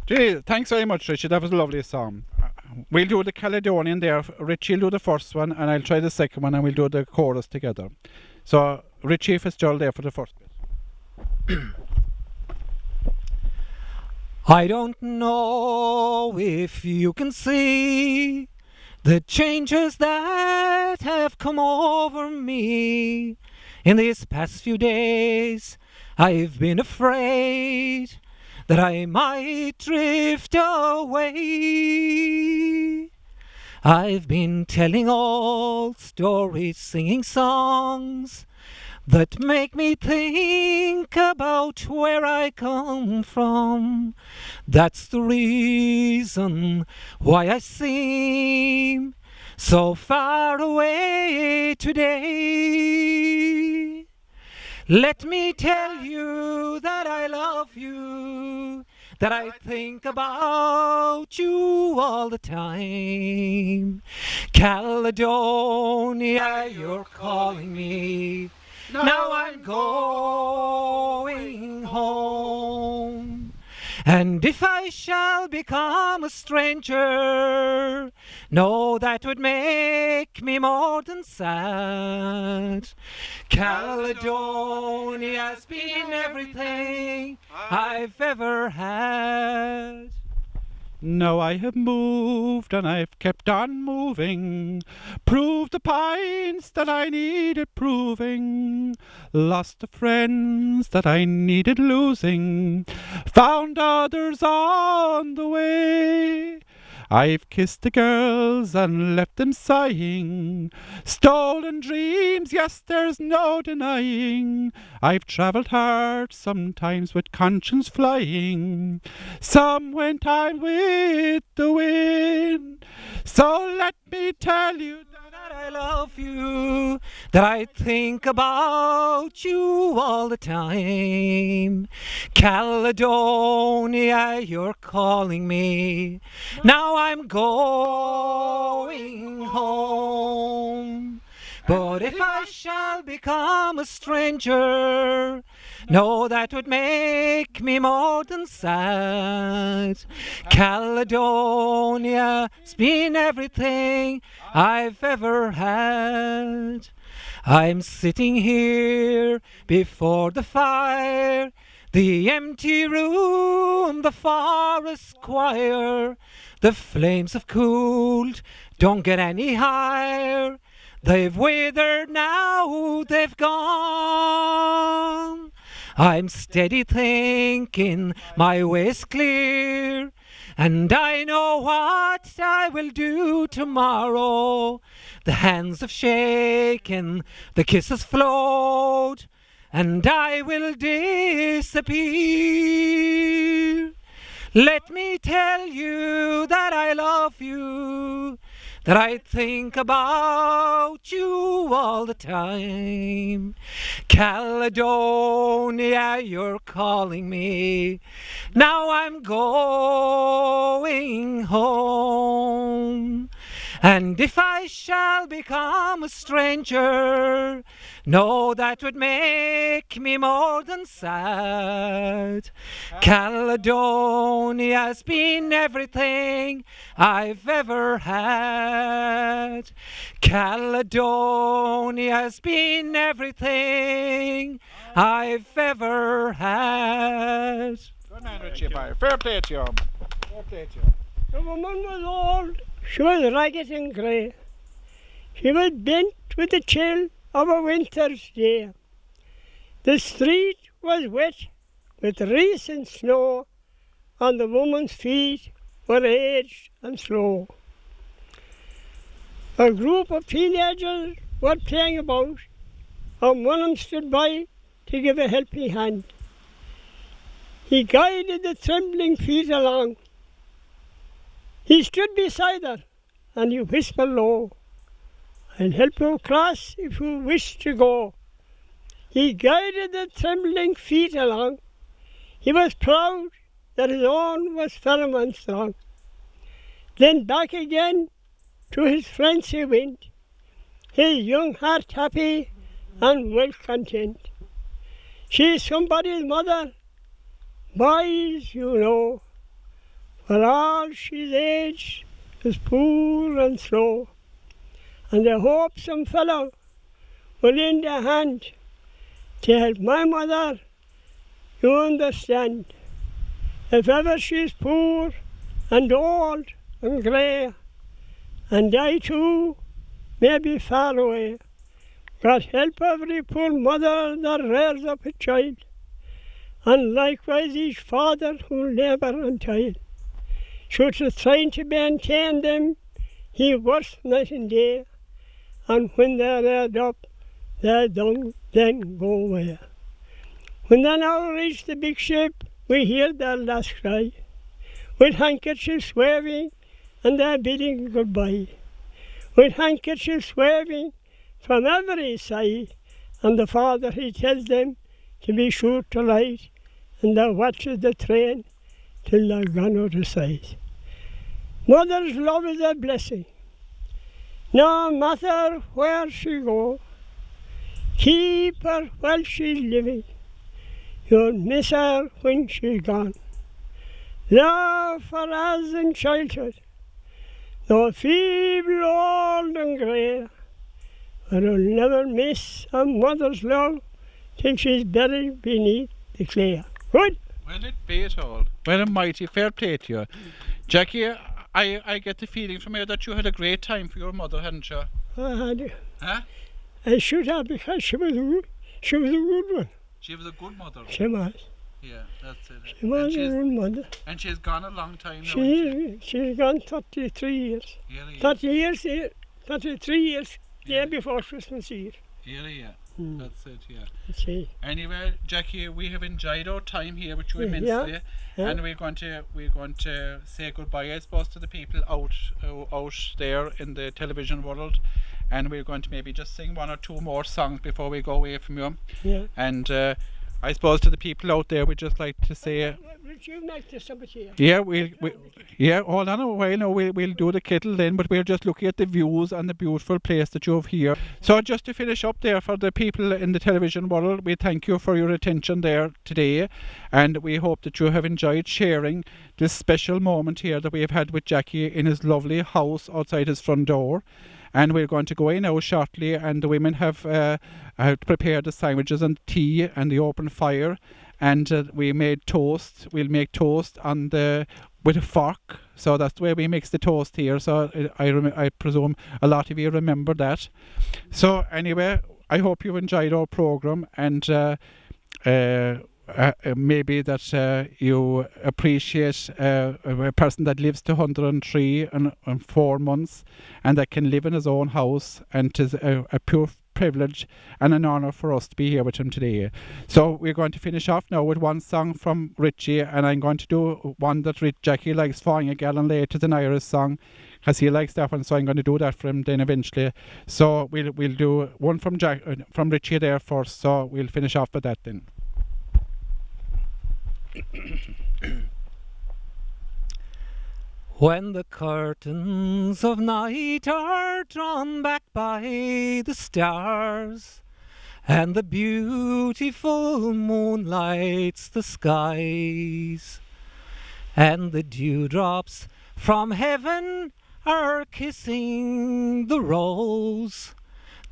Speaker 1: Gee, thanks very much, Richie. That was a lovely song. We'll do the Caledonian there. Richie will do the first one, and I'll try the second one, and we'll do the chorus together. So, Richie Fitzgerald there for the first bit.
Speaker 4: I don't know if you can see the changes that have come over me in these past few days. I've been afraid that I might drift away. I've been telling old stories, singing songs that make me think about where I come from. That's the reason why I seem so far away today. Let me tell you that I love you, that I think about you all the time. Caledonia, you're calling me. Now I'm going home. And if I shall become a stranger, no, that would make me more than sad. Caledonia's been everything I've ever had.
Speaker 1: Now I have moved and I've kept on moving, proved the points that I needed proving, lost the friends that I needed losing, found others on the way. I've kissed the girls and left them sighing, stolen dreams, yes, there's no denying. I've travelled hard, sometimes with conscience flying, some went on with the wind. So let me tell you that I
Speaker 4: that I love you, that I think about you all the time. Caledonia, you're calling me. Now I'm going home. But if I shall become a stranger, no, that would make me more than sad. Caledonia's been everything I've ever had. I'm sitting here before the fire, the empty room, the forest choir. The flames have cooled, don't get any higher. They've withered now, they've gone. I'm steady thinking my way's clear, and I know what I will do tomorrow. The hands have shaken, the kisses flowed, and I will disappear. Let me tell you that I love you, that I think about you all the time. Caledonia, you're calling me. Now I'm going home. And if I shall become a stranger, no, that would make me more than sad. Caledonia's been everything I've ever had. Caledonia's been everything I've ever had.
Speaker 1: Good man, Richie, boy. Fair play to you. Fair play to you.
Speaker 3: The woman was old. She was ragged and grey. She was bent with the chill of a winter's day. The street was wet with recent snow, and the woman's feet were aged and slow. A group of teenagers were playing about, and one of them stood by to give a helping hand. He guided the trembling feet along. He stood beside her, and he whispered low, "I'll help you across if you wish to go." He guided the trembling feet along. He was proud that his own was firm and strong. Then back again to his friends he went, his young heart happy and well content. She's somebody's mother, boys, you know. For all she's aged is poor and slow, and I hope some fellow will lend a hand to help my mother, you understand. If ever she's poor and old and grey, and I too may be far away, God help every poor mother that rears up a child, and likewise each father who labour and toil. Should trying to maintain them, he works night and day, and when they're reared up, they don't then go away. When they now reach the big ship, we hear their last cry, with handkerchiefs waving and they're bidding goodbye. With handkerchiefs waving from every side, and the father he tells them to be sure to light, and they watches the train till they're gone out of sight. Mother's love is a blessing. No matter where she go, keep her while she's living. You'll miss her when she's gone. Love for us in childhood, though feeble, old and grey, but you'll never miss a mother's love till she's buried beneath the clay. Good?
Speaker 1: Well, it be it all. Well, a mighty fair play to you. Jackie, I get the feeling from here that you had a great time for your mother, hadn't you?
Speaker 3: I had.
Speaker 1: Huh?
Speaker 3: I should have, because she was a good one.
Speaker 1: She was a good mother.
Speaker 3: She was.
Speaker 1: Yeah, that's it.
Speaker 3: She was a good mother.
Speaker 1: And she's gone a long time now.
Speaker 3: She's gone 33 years.
Speaker 1: Yeah.
Speaker 3: 33 years, day before Christmas Eve.
Speaker 1: Yeah. That's it, yeah.
Speaker 3: See.
Speaker 1: Anyway, Jackie, we have enjoyed our time here with you immensely, and we're going to say goodbye, I suppose, to the people out there in the television world. and we're going to maybe just sing one or two more songs before we go away from you.
Speaker 3: Yeah.
Speaker 1: And I suppose to the people out there, we'd just like to say,
Speaker 3: Richie, you like to somebody here?
Speaker 1: yeah, hold on a while now, we'll do the kettle then, but we're just looking at the views and the beautiful place that you have here. So just to finish up there, for the people in the television world, we thank you for your attention there today, and we hope that you have enjoyed sharing this special moment here that we have had with Jackie in his lovely house outside his front door. And we're going to go in now shortly, and the women have prepared the sandwiches and tea and the open fire, and we made toast. We'll make toast with a fork, so that's the way we mix the toast here. So I presume a lot of you remember that. So anyway, I hope you enjoyed our program, and maybe that you appreciate a person that lives to 103 and 4 months, and that can live in his own house, and it is a pure privilege and an honour for us to be here with him today. So we're going to finish off now with one song from Richie, and I'm going to do one that Jackie likes, Flying a Gallon Late. It's an Irish song, because he likes that one, so I'm going to do that for him then eventually. So we'll do one from Richie there first, so we'll finish off with that then.
Speaker 4: When the curtains of night are drawn back by the stars, and the beautiful moon lights the skies, and the dewdrops from heaven are kissing the rose,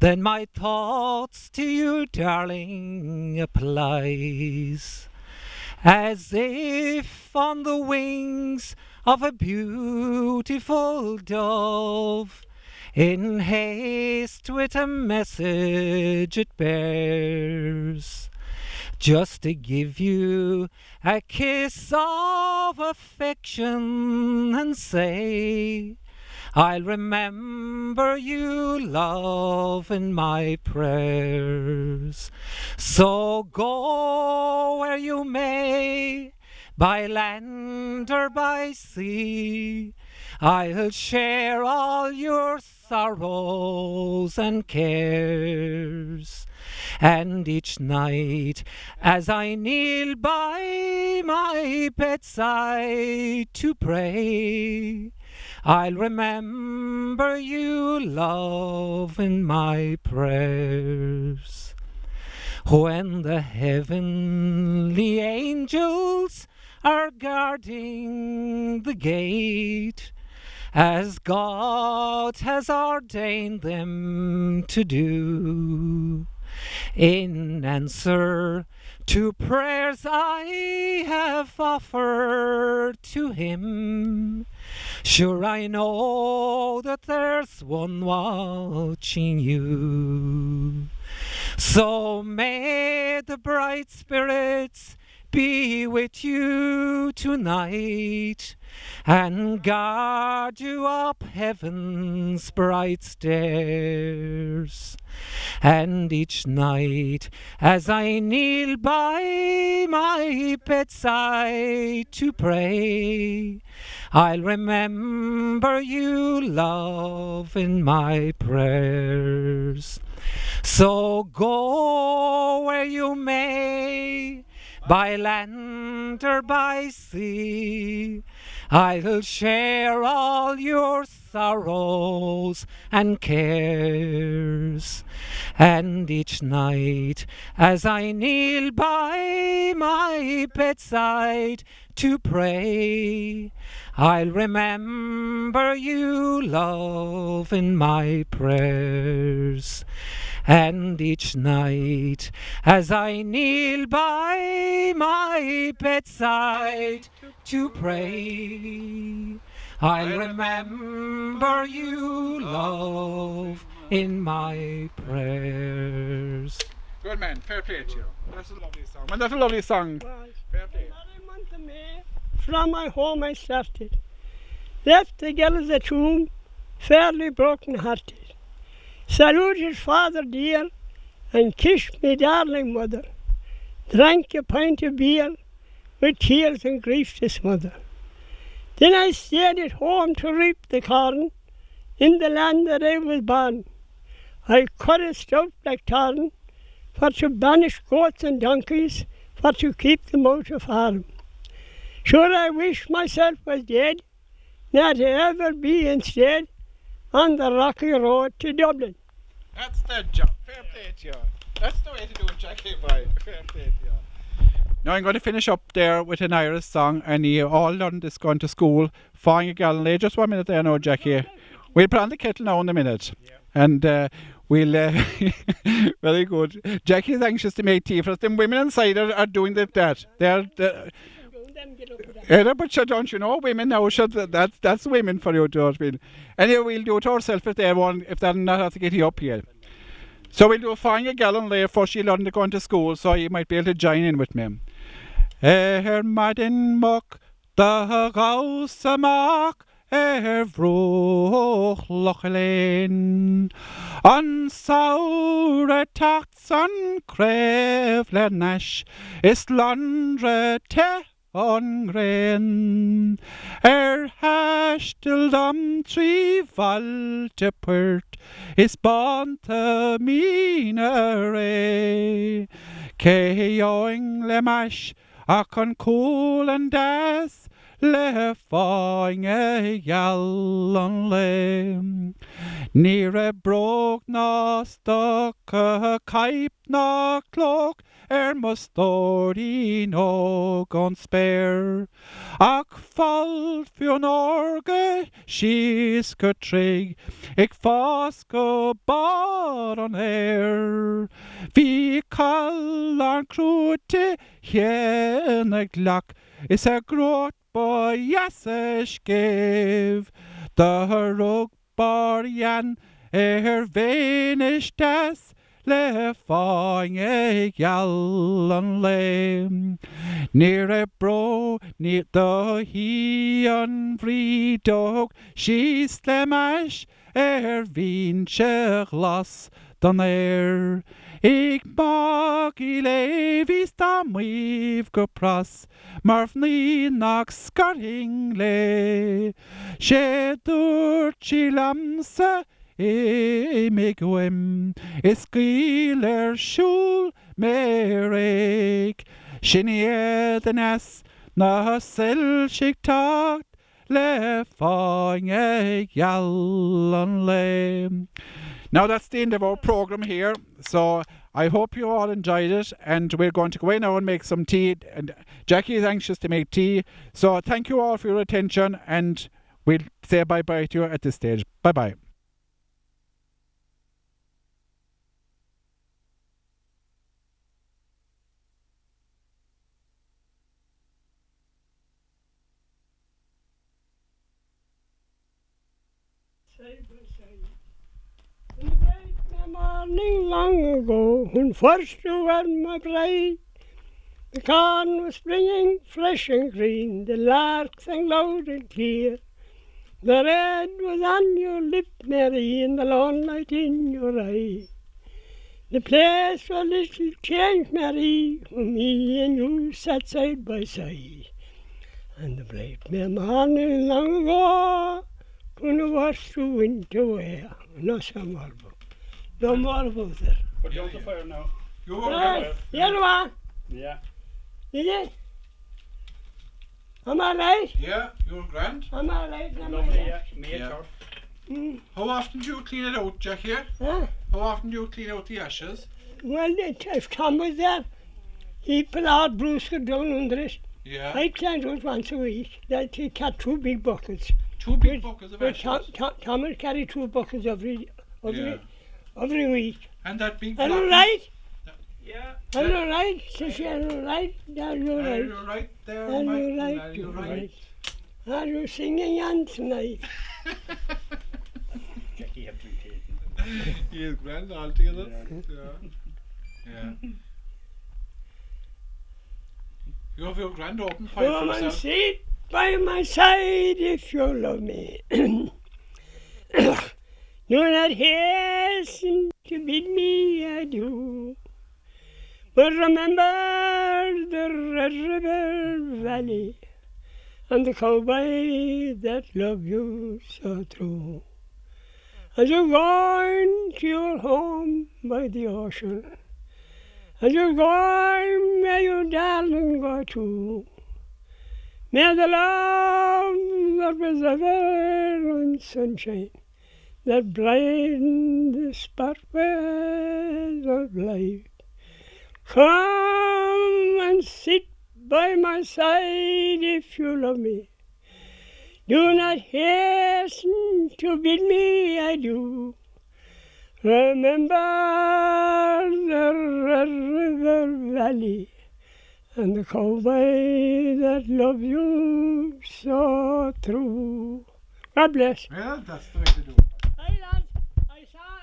Speaker 4: then my thoughts to you, darling, applies. As if on the wings of a beautiful dove, in haste with a message it bears, just to give you a kiss of affection and say, I'll remember you, love, in my prayers. So go where you may, by land or by sea, I'll share all your sorrows and cares. And each night as I kneel by my bedside to pray, I'll remember you, love, in my prayers. When the heavenly angels are guarding the gate, as God has ordained them to do, in answer to prayers I have offered to Him, sure I know that there's one watching you. So may the bright spirits be with you tonight, and guard you up heaven's bright stairs. And each night as I kneel by my bedside to pray, I'll remember you, love, in my prayers. So go where you may, by land or by sea, I'll share all your sorrows and cares. And each night as I kneel by my bedside to pray, I'll remember you, love, in my prayers. And each night as I kneel by my bedside to pray, I'll remember you, love, in my prayers.
Speaker 1: Good man, fair play to you. That's a lovely song. And that's a lovely song. Fair play.
Speaker 3: Another month of May, from my home I started, left the girls at home, fairly broken-hearted. Saluted father dear, and kissed me darling mother, drank a pint of beer, with tears and grief to smother. Then I stayed at home to reap the corn, in the land that I was born, I cut it stout like tarn, for to banish goats and donkeys, for to keep them out of harm. Sure I wish myself was dead, not to ever be instead on the rocky road to Dublin.
Speaker 1: That's the job. Fair play to you. That's the way to do it, Jackie boy. Fair play to you. Now I'm going to finish up there with an Irish song, and you all learned this going to school. Fine, Gallen. Just 1 minute there now, Jackie. We'll put on the kettle now in a minute. Yeah. And we'll... very good. Jackie's anxious to make tea for us. The women inside are doing that. They're... but don't you know, women now, that's women for you, George. Anyway, we'll do it ourselves if they're not have to get you up here. So we'll do a fine gallon later for she learned to go into school, so you might be able to join in with me. Madin muck, the house amok, vroch lochelin. On sour tarts on crevle nash, is londre te on grain. Hastel dom tri valte pert, is bonte minere. Keoing le mash, a con cool and das, le fáing gallan le. Near broke na stuck a caip na cloak, mustori no gon spare. Ac falt fionn orge, she's go trig, ik fas go bar on air. Vi kallar krute hjen a glack, is a grot boy jasses gev. The rug bar jan, venish das, le fáing gallan le. Near a bro, near the he on vree dog, she's the mash, vinche glas dan Ik mag I levis dam we've go pras, marfni nak skarhingle. She durchi lamse, Migwim is giler shul merik. Shinnie the nas na sel shik tagt le fáing gallan le. Now that's the end of our program here. So I hope you all enjoyed it, and we're going to go in now and make some tea. And Jackie is anxious to make tea. So thank you all for your attention, and we'll say bye-bye to you at this stage. Bye-bye.
Speaker 3: Morning long ago, when first you were my bride, the corn was springing fresh and green, the lark sang loud and clear. The red was on your lip, Mary, and the lone light in your eye. The place was little changed, Mary, when me and you sat side by side. And the bright morning long ago, when the first you went away, no some more. No more about it.
Speaker 1: Put you on the fire now. You were
Speaker 3: Right, yellow one.
Speaker 1: Yeah.
Speaker 3: Did it? Am I right?
Speaker 1: Yeah, you were grand.
Speaker 3: Am I right?
Speaker 1: Yeah. How often do you clean it out, Jackie?
Speaker 3: Huh?
Speaker 1: How often do you clean out the ashes?
Speaker 3: Well, if Tom was there, he put out Bruce down under it.
Speaker 1: Yeah.
Speaker 3: I cleaned it once a week. That he got 2 big buckets.
Speaker 1: 2 big buckets of ashes?
Speaker 3: Tom would carry 2 buckets every week.
Speaker 1: And that big
Speaker 3: Are you right?
Speaker 1: Yeah.
Speaker 3: Are you right? Says you, are you right? Are you right?
Speaker 1: Are you right there,
Speaker 3: Are
Speaker 1: Mike?
Speaker 3: you right?
Speaker 1: Are you right?
Speaker 3: Are you singing on tonight?
Speaker 1: He is grand altogether. Yeah. You have your grand open fire for
Speaker 3: Come and
Speaker 1: yourself.
Speaker 3: sit by my side if you love me. Do not hasten to bid me adieu, but remember the Red River Valley and the cowboy that loved you so true. As you're going to your home by the ocean, as you're going, may your darling go too. May the love that was ever in sunshine, that brighten the sparkles of life, come and sit by my side if you love me. Do not hasten to bid me adieu. Remember the Red River Valley and the cowboy that loved you so true. God bless.
Speaker 1: Well, that's the way to do it.
Speaker 3: Hey lads, I saw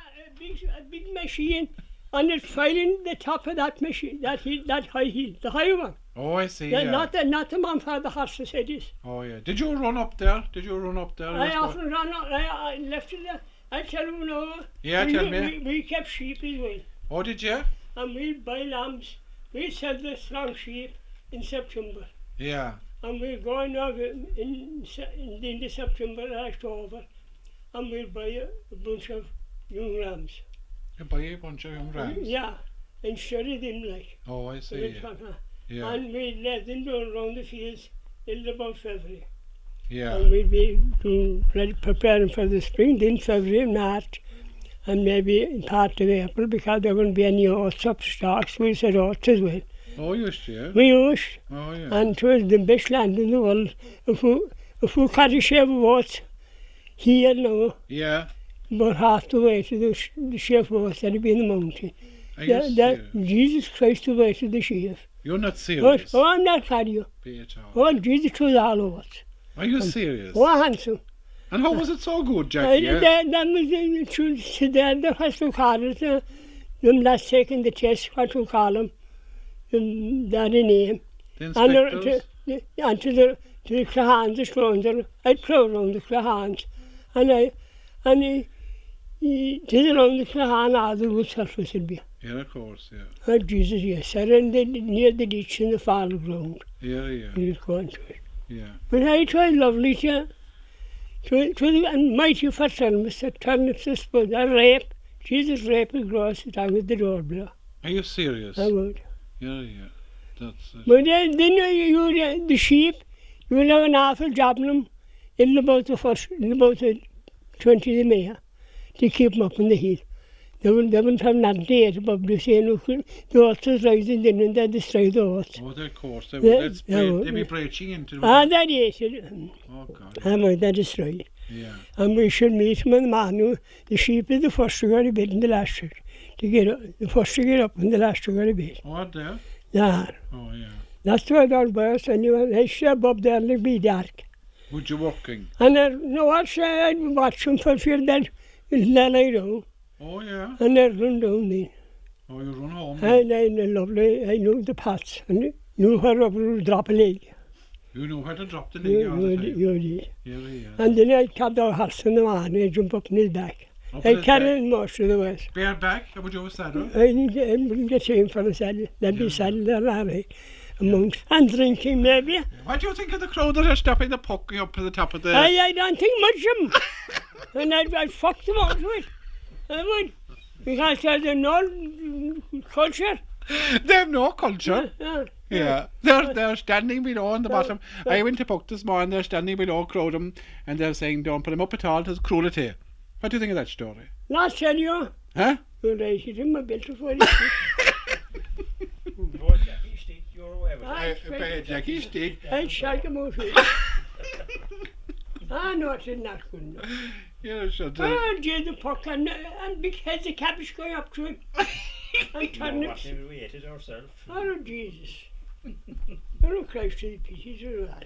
Speaker 3: a big machine and it's filing the top of that machine, that high heel, the high one.
Speaker 1: Oh, I see.
Speaker 3: Yeah,
Speaker 1: Yeah.
Speaker 3: not the man for the horses it is.
Speaker 1: Oh, yeah. Did you run up there?
Speaker 3: I often ran out, I left it there. I tell you now.
Speaker 1: Yeah, tell me.
Speaker 3: We kept sheep as well.
Speaker 1: Oh, did you?
Speaker 3: And we'd buy lambs. We'd sell the strong sheep in September.
Speaker 1: Yeah.
Speaker 3: And we're going over in the September, October, and we'll buy a bunch of young lambs.
Speaker 1: You buy a bunch of young rams?
Speaker 3: Yeah, and shredded them like.
Speaker 1: Oh, I see. Yeah.
Speaker 3: And we'd let them go around the fields in about February.
Speaker 1: Yeah.
Speaker 3: And we'd be preparing for the spring, then February and March, and maybe in part of April, because there wouldn't be any oats up stocks. We said oats as well.
Speaker 1: Oh, used to, yeah?
Speaker 3: We used.
Speaker 1: Oh, yeah.
Speaker 3: And it was the best land in the world. If we cut a shave of oats here now,
Speaker 1: Yeah.
Speaker 3: about half the way to the shave of oats that'd be in the mountain.
Speaker 1: Are you serious?
Speaker 3: Jesus Christ, the way to the shave.
Speaker 1: You're not serious?
Speaker 3: Oh, I'm not kidding you.
Speaker 1: Be it all.
Speaker 3: Oh, Jesus was all oats.
Speaker 1: Are you serious?
Speaker 3: Oh, handsome.
Speaker 1: And how was it so good, Jackie? Yeah?
Speaker 3: That was the truth. The first we call it, them last taking the test, what we call them. That name.
Speaker 1: The inspectors?
Speaker 3: And to the Clahans, the Slonder, I'd crow around the Clahans. And he did around the Clahan, all the wood surface would be.
Speaker 1: Yeah, of course, yeah.
Speaker 3: Oh, Jesus, yes, sir, and near the ditch in the fall ground.
Speaker 1: Yeah, yeah.
Speaker 3: He was going to it.
Speaker 1: Yeah.
Speaker 3: But it was lovely to and mighty for turnips, the turnips, I suppose, a rape. Jesus rape a gross down with the doorbell.
Speaker 1: Are you serious?
Speaker 3: I would.
Speaker 1: Yeah, yeah. That's it.
Speaker 3: But then the sheep, you will have an awful job on them in about the 20 of May to keep them up in the hill. They wouldn't have nothing to eat above the same. The oats was rising in and they destroy the oats.
Speaker 1: Oh, of course. They'd be breaching into
Speaker 3: Ah, that is it.
Speaker 1: Oh, God.
Speaker 3: And they destroy it.
Speaker 1: Yeah.
Speaker 3: And we should meet them in the morning. The sheep is the first to go to bed in the last to get up. The first to get up and the last to go to bed.
Speaker 1: Oh, are there?
Speaker 3: Yeah.
Speaker 1: Oh, yeah.
Speaker 3: That's why they're birds anyway. They should up there and it'd be dark.
Speaker 1: Would you walking?
Speaker 3: And I'd watch them for fear that they'll lie down.
Speaker 1: Oh, yeah.
Speaker 3: And they'd run down then.
Speaker 1: Oh, you run home.
Speaker 3: And I knew the paths and knew where I would drop a leg.
Speaker 1: You know how to drop the leg all the time.
Speaker 3: You did.
Speaker 1: Yeah, yeah.
Speaker 3: And then I'd catch the horse in the morning and jump up in his back. I'd carry him most of the way.
Speaker 1: Bareback? How would you have a saddle?
Speaker 3: I wouldn't get him for a saddle. There'd be saddle there, all right. And drinking maybe.
Speaker 1: What do you think of the crowd that are stopping the pucky up to the top of the...
Speaker 3: I don't think much of them. And I'd fuck them out of it. I would. Because there's no culture.
Speaker 1: They have no culture. Yeah. They're standing below on the bottom. I went to Puck this morning, they're standing below Crowdham and they're saying don't put them up at all, there's cruelty. What do you think of that story?
Speaker 3: Last tell you.
Speaker 1: Huh?
Speaker 3: You're right, she's in my bed before you.
Speaker 2: Jackie Stick, you're away with it.
Speaker 1: Jackie Stick.
Speaker 3: I'd shake him out of it. I know it's not good enough.
Speaker 1: Yeah, sure.
Speaker 3: Oh, dear, the puck and big heads of cabbage going up to him. And turnips.
Speaker 2: We ate it ourselves.
Speaker 3: Oh, Jesus. You're a Christ to the pieces of that.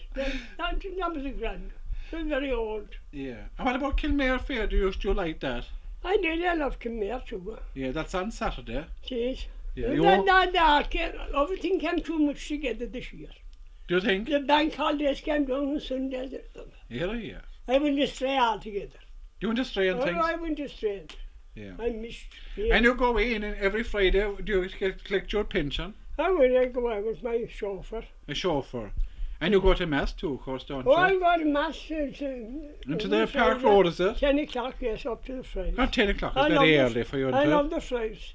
Speaker 3: That was a grand. They're very old.
Speaker 1: Yeah. And what about Kilmare Fair? Do you like that?
Speaker 3: I did. I love Kilmare too.
Speaker 1: Yeah, that's on Saturday.
Speaker 3: Jeez.
Speaker 1: Yeah,
Speaker 3: Everything came too much together this year.
Speaker 1: do you think?
Speaker 3: The bank holidays came down on Sundays.
Speaker 1: Yeah, yeah.
Speaker 3: I went astray altogether.
Speaker 1: You went astray on things?
Speaker 3: I went astray.
Speaker 1: Yeah.
Speaker 3: I missed. Yeah.
Speaker 1: And you go in and every Friday, do you collect your pension?
Speaker 3: I go out with my chauffeur.
Speaker 1: A chauffeur. And you go to mass too, of course, don't
Speaker 3: Oh, I
Speaker 1: you?
Speaker 3: got a mass
Speaker 1: Into the Park Road, is it?
Speaker 3: 10 o'clock, yes, up to the Fridays.
Speaker 1: Not 10 o'clock,
Speaker 3: I
Speaker 1: it's
Speaker 3: love
Speaker 1: very
Speaker 3: the-
Speaker 1: early for you,
Speaker 3: I
Speaker 1: isn't
Speaker 3: love
Speaker 1: it?
Speaker 3: the Fridays.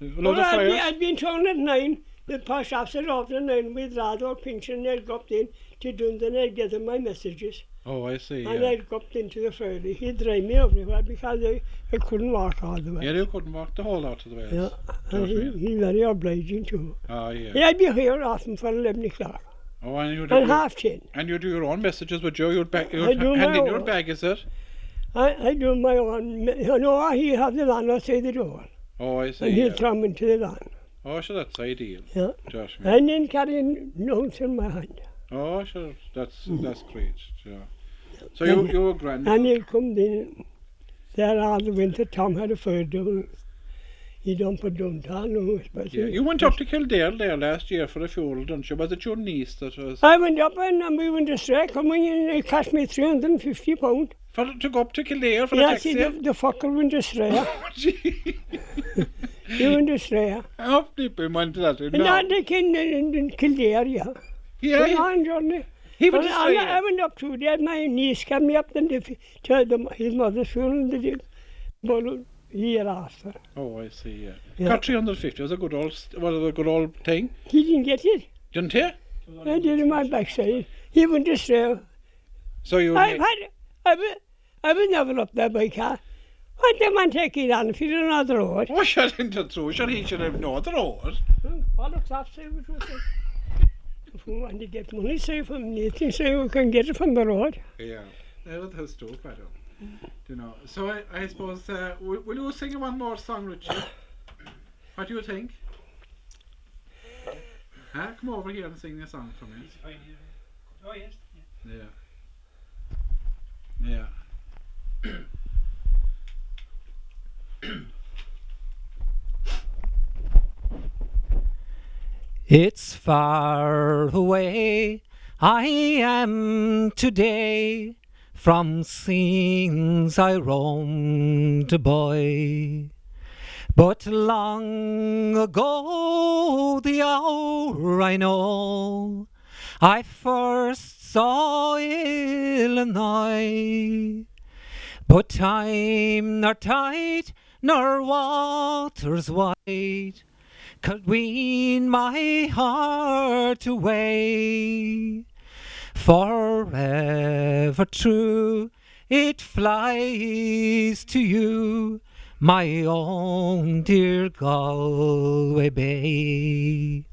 Speaker 1: Love the
Speaker 3: Well,
Speaker 1: fires?
Speaker 3: I'd been told at 9, the posh officer off at 9 with rather pension, they'd go up in to Dundon, I'd get them my messages.
Speaker 1: Oh, I see,
Speaker 3: And
Speaker 1: yeah.
Speaker 3: I'd go up into the Friday. He'd drive me everywhere because I couldn't walk all the way.
Speaker 1: Yeah, you couldn't walk the whole out of the way.
Speaker 3: Yeah,
Speaker 1: Do you know
Speaker 3: and
Speaker 1: what I mean?
Speaker 3: he's very obliging too.
Speaker 1: Oh, yeah.
Speaker 3: Yeah, I'd be here often for 11 o'clock
Speaker 1: Oh, and you
Speaker 3: and half 10.
Speaker 1: and you do your own messages with Joe. You'd
Speaker 3: I do
Speaker 1: hand
Speaker 3: my
Speaker 1: in your
Speaker 3: own.
Speaker 1: bag, is it?
Speaker 3: I do my own. No, he have the van outside the door,
Speaker 1: Oh, I see.
Speaker 3: and he'll
Speaker 1: Yeah.
Speaker 3: come into the van.
Speaker 1: Oh, sure, that's ideal.
Speaker 3: Yeah,
Speaker 1: Josh.
Speaker 3: and then carrying notes in my hand.
Speaker 1: Oh, sure, that's great. Yeah. So
Speaker 3: And-
Speaker 1: you were grand.
Speaker 3: And he'll come in there all the winter. Tom had a fire down. He don't put down town, no, especially.
Speaker 1: Yeah, you went up to Kildare there last year for a funeral, didn't you? Was it your niece that was
Speaker 3: I went up and we went astray, coming in, it cost me £350.
Speaker 1: to go up to Kildare for
Speaker 3: Yeah,
Speaker 1: a
Speaker 3: see,
Speaker 1: taxi?
Speaker 3: the fucker went astray.
Speaker 1: Oh, gee.
Speaker 3: He went astray.
Speaker 1: How people mind that?
Speaker 3: And
Speaker 1: No.
Speaker 3: that they came in Kildare, yeah.
Speaker 1: Yeah,
Speaker 3: Went on journey.
Speaker 1: he went
Speaker 3: And
Speaker 1: to say.
Speaker 3: I went up to there, my niece came me up and his mother's funeral, they did about a year after.
Speaker 1: Oh, I see. Yeah.
Speaker 3: Yeah.
Speaker 1: Got 350. Was a good old thing,
Speaker 3: He didn't get it.
Speaker 1: didn't he?
Speaker 3: I did in my backside. He went astray.
Speaker 1: So you.
Speaker 3: I was never up there by car. What the man take it on if you don't know the road?
Speaker 1: Oh, shut into through. Sure, he should have known the road.
Speaker 3: What looks after it was it? If we want to get money, say from anything, say we can get it from the road.
Speaker 1: Yeah. That was too better. You know. So I suppose will you sing one more song, Richie? What do you think? Huh? Come over here and sing a song for me.
Speaker 4: Oh, yes.
Speaker 1: Yeah. Yeah.
Speaker 4: It's far away I am today from scenes I roamed a boy. But long ago, the hour I know, I first saw Illinois. But time nor tide nor waters wide could wean my heart away. Forever true it flies to you, my own dear Galway Bay.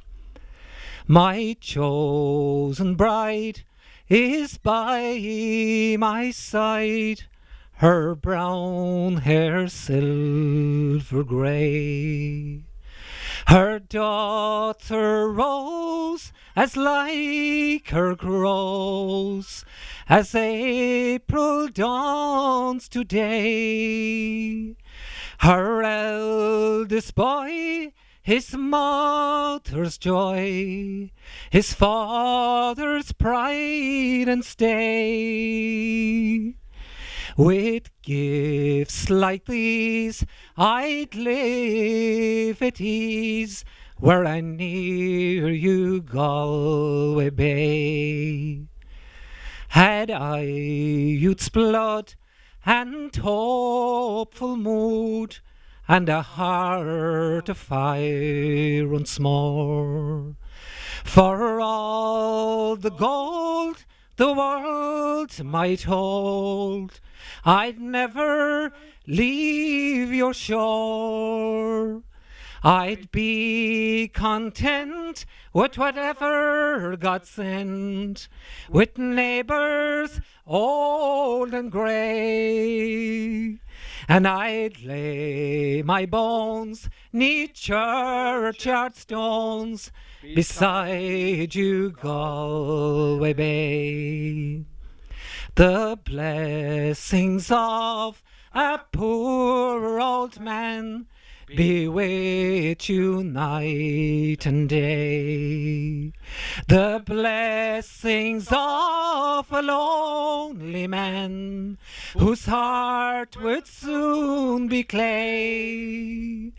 Speaker 4: My chosen bride is by my side, her brown hair silver grey. Her daughter Rose, as like her grows, as April dawns today. Her eldest boy, his mother's joy, his father's pride and stay. With gifts like these, I'd live at ease, were I near you, Galway Bay. Had I youth's blood and hopeful mood, and a heart of fire once more, for all the gold the world might hold, I'd never leave your shore. I'd be content with whatever God sent, with neighbours old and grey. And I'd lay my bones 'neath churchyard stones, beside you, Galway Bay. The blessings of a poor old man be with you night and day. The blessings of a lonely man man whose heart would soon be clay.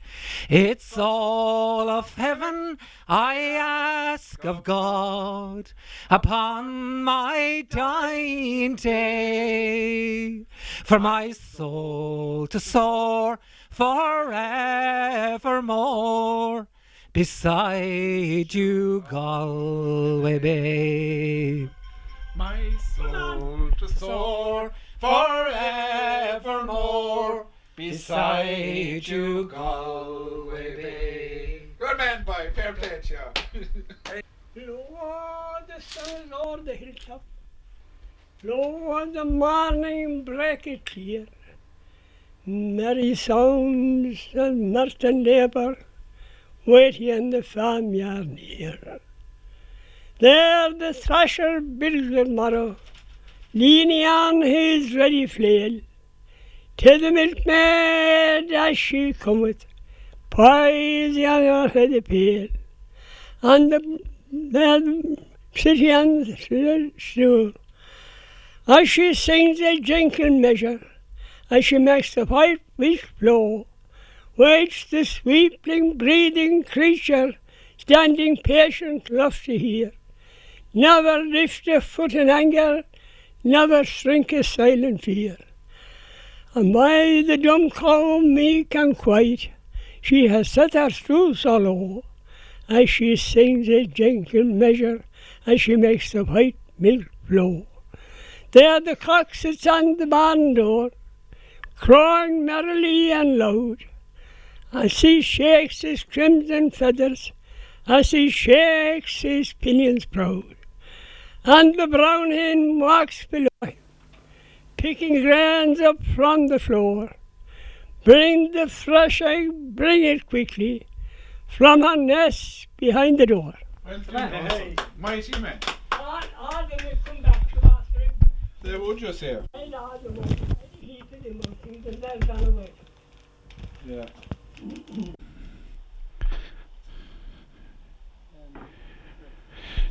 Speaker 4: It's all of heaven I ask of God upon my dying day, for my soul to soar forevermore beside you, Galway Bay.
Speaker 1: My soul to soar forevermore beside you, Galway Bay. Good man, boy. Fair play to you.
Speaker 3: Low the sun is o'er the hilltop, low the morning breaketh clear. Merry sounds of mirth and labour wait ye in the farmyard near. There the thrasher builds with morrow, leaning on his ready flail, till the milkmaid as she cometh, poise on her head pail, and the city on the stool, as she sings a gentle measure, as she makes the white wheat flow, waits the sweeping, breathing creature, standing patient, love to hear. Never lift a foot in anger, never shrink a silent fear. And by the dumb cow, meek and quiet, she has set her stool so low, as she sings a gentle measure, as she makes the white milk flow. There the cock sits on the barn door, crowing merrily and loud, as he shakes his crimson feathers, as he shakes his pinions proud. And the brown hen walks below him, picking grains up from the floor. Bring the fresh egg, bring it quickly, from her nest behind the door.
Speaker 1: Well done, hey. Mighty man.
Speaker 3: All of them will come back to Master.
Speaker 1: They would just say.
Speaker 3: And all of them, he put them on things and they've gone away.
Speaker 1: Yeah.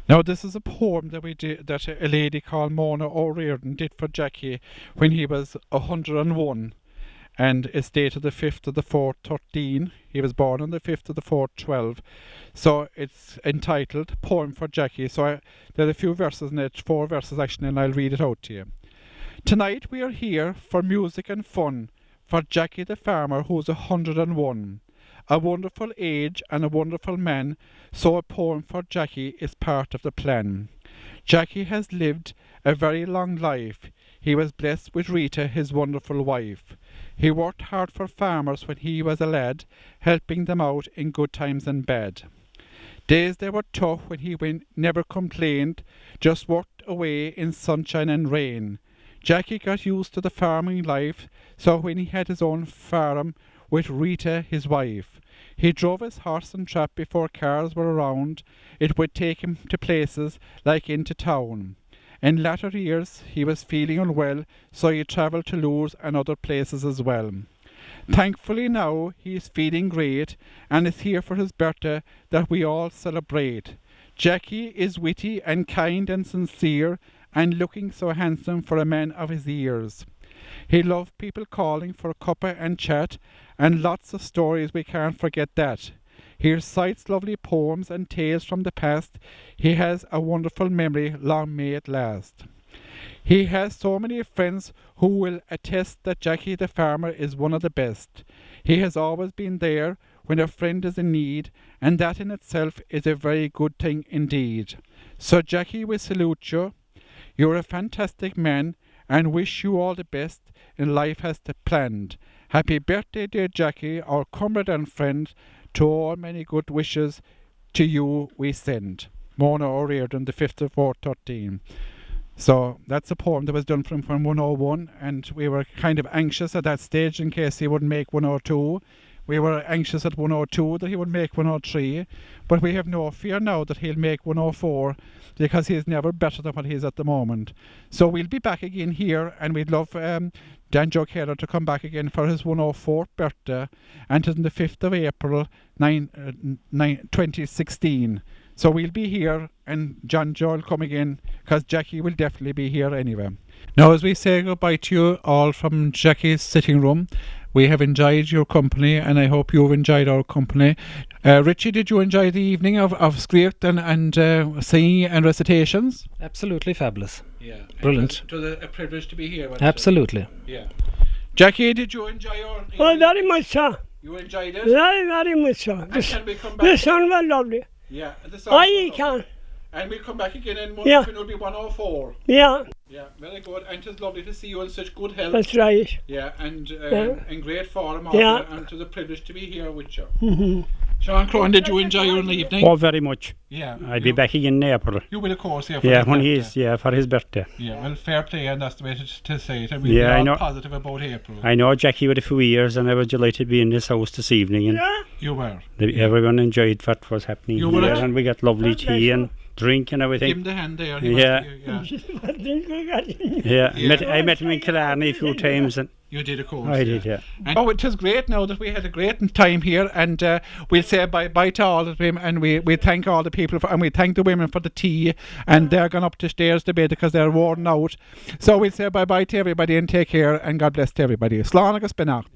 Speaker 1: Now this is a poem that we did, that a lady called Mona O'Riordan did for Jackie when he was 101, and it's dated the 5th of the 4th 13. He was born on the 5th of the 4th 12. So it's entitled Poem for Jackie. So there are a few verses in it, 4 verses actually, and I'll read it out to you. Tonight we are here for music and fun, for Jackie the farmer who's 101. A wonderful age and a wonderful man, so a poem for Jackie is part of the plan. Jackie has lived a very long life. He was blessed with Rita, his wonderful wife. He worked hard for farmers when he was a lad, helping them out in good times and bad. Days they were tough when he never complained, just worked away in sunshine and rain. Jackie got used to the farming life, so when he had his own farm with Rita, his wife, he drove his horse and trap before cars were around. It would take him to places like into town. In latter years he was feeling unwell, so he travelled to Lourdes and other places as well. Thankfully now he is feeling great, and is here for his birthday that we all celebrate. Jackie is witty and kind and sincere, and looking so handsome for a man of his years. He loved people calling for a cuppa and chat, and lots of stories, we can't forget that. He recites lovely poems and tales from the past. He has a wonderful memory, long may it last. He has so many friends who will attest that Jackie the farmer is one of the best. He has always been there when a friend is in need, and that in itself is a very good thing indeed. So Jackie, we salute you. You're a fantastic man, and wish you all the best in life as planned. Happy birthday, dear Jackie, our comrade and friend. To all many good wishes to you we send. Mona O'Riordan, the 5th of 4th 13. So that's a poem that was done from 101, and we were kind of anxious at that stage in case he wouldn't make 102. We were anxious at 102 that he would make 103, but we have no fear now that he'll make 104, because he's never better than what he is at the moment. So we'll be back again here, and we'd love Dan Joe Kerr to come back again for his 104th birthday, and it's on the 5th of April 2016. So we'll be here, and John Joe will come again, because Jackie will definitely be here anyway. Now, as we say goodbye to you all from Jackie's sitting room, we have enjoyed your company, and I hope you've enjoyed our company. Richie, did you enjoy the evening of script and singing and recitations?
Speaker 4: Absolutely fabulous.
Speaker 1: Yeah.
Speaker 4: Brilliant.
Speaker 1: It was a privilege to be here. wasn't it?
Speaker 4: Absolutely.
Speaker 1: Yeah. Jackie, did you enjoy your
Speaker 3: Oh, very much so.
Speaker 1: You enjoyed it?
Speaker 3: Very, very much so.
Speaker 1: And can we come
Speaker 3: The
Speaker 1: back?
Speaker 3: sun was lovely.
Speaker 1: Yeah. The
Speaker 3: I can.
Speaker 1: And we'll come back again in
Speaker 3: Yeah.
Speaker 1: when it'll be 104.
Speaker 3: Yeah,
Speaker 1: Yeah, very good. And it's lovely to see you in such good health.
Speaker 3: that's right.
Speaker 1: Yeah, and
Speaker 3: Yeah.
Speaker 1: in great form.
Speaker 3: Yeah.
Speaker 1: And it was a privilege to be here with you.
Speaker 3: Mm-hmm.
Speaker 1: Sean Crone, did you enjoy your evening?
Speaker 5: Oh, very much.
Speaker 1: Yeah.
Speaker 5: I'll be back again in April.
Speaker 1: You will, of course, yeah. For
Speaker 5: Yeah,
Speaker 1: his
Speaker 5: when
Speaker 1: birthday.
Speaker 5: he's, yeah, for his birthday.
Speaker 1: Yeah, well, fair play, and that's the way to say it. And we'll
Speaker 5: Yeah,
Speaker 1: be
Speaker 5: I
Speaker 1: all
Speaker 5: know.
Speaker 1: positive about April.
Speaker 5: I know Jackie with a few years, and I was delighted to be in this house this evening, and
Speaker 3: Yeah,
Speaker 1: You were.
Speaker 5: everyone enjoyed what was happening
Speaker 1: You were
Speaker 5: here,
Speaker 1: it?
Speaker 5: and we got lovely
Speaker 3: God bless
Speaker 5: tea
Speaker 3: you.
Speaker 5: and drink and
Speaker 1: Give him
Speaker 5: everything.
Speaker 1: the hand there.
Speaker 5: Yeah.
Speaker 3: I think we got it.
Speaker 5: Yeah,
Speaker 1: Yeah.
Speaker 5: I met him in Killarney a few times, and
Speaker 1: You did, of course.
Speaker 5: I did, yeah.
Speaker 1: And, it was great now that we had a great time here, and we'll say bye to all of them, and we thank all the people, and we thank the women for the tea, and they're gone up the stairs to bed because they're worn out. So we'll say bye to everybody and take care, and God bless to everybody. Slán agus beannacht.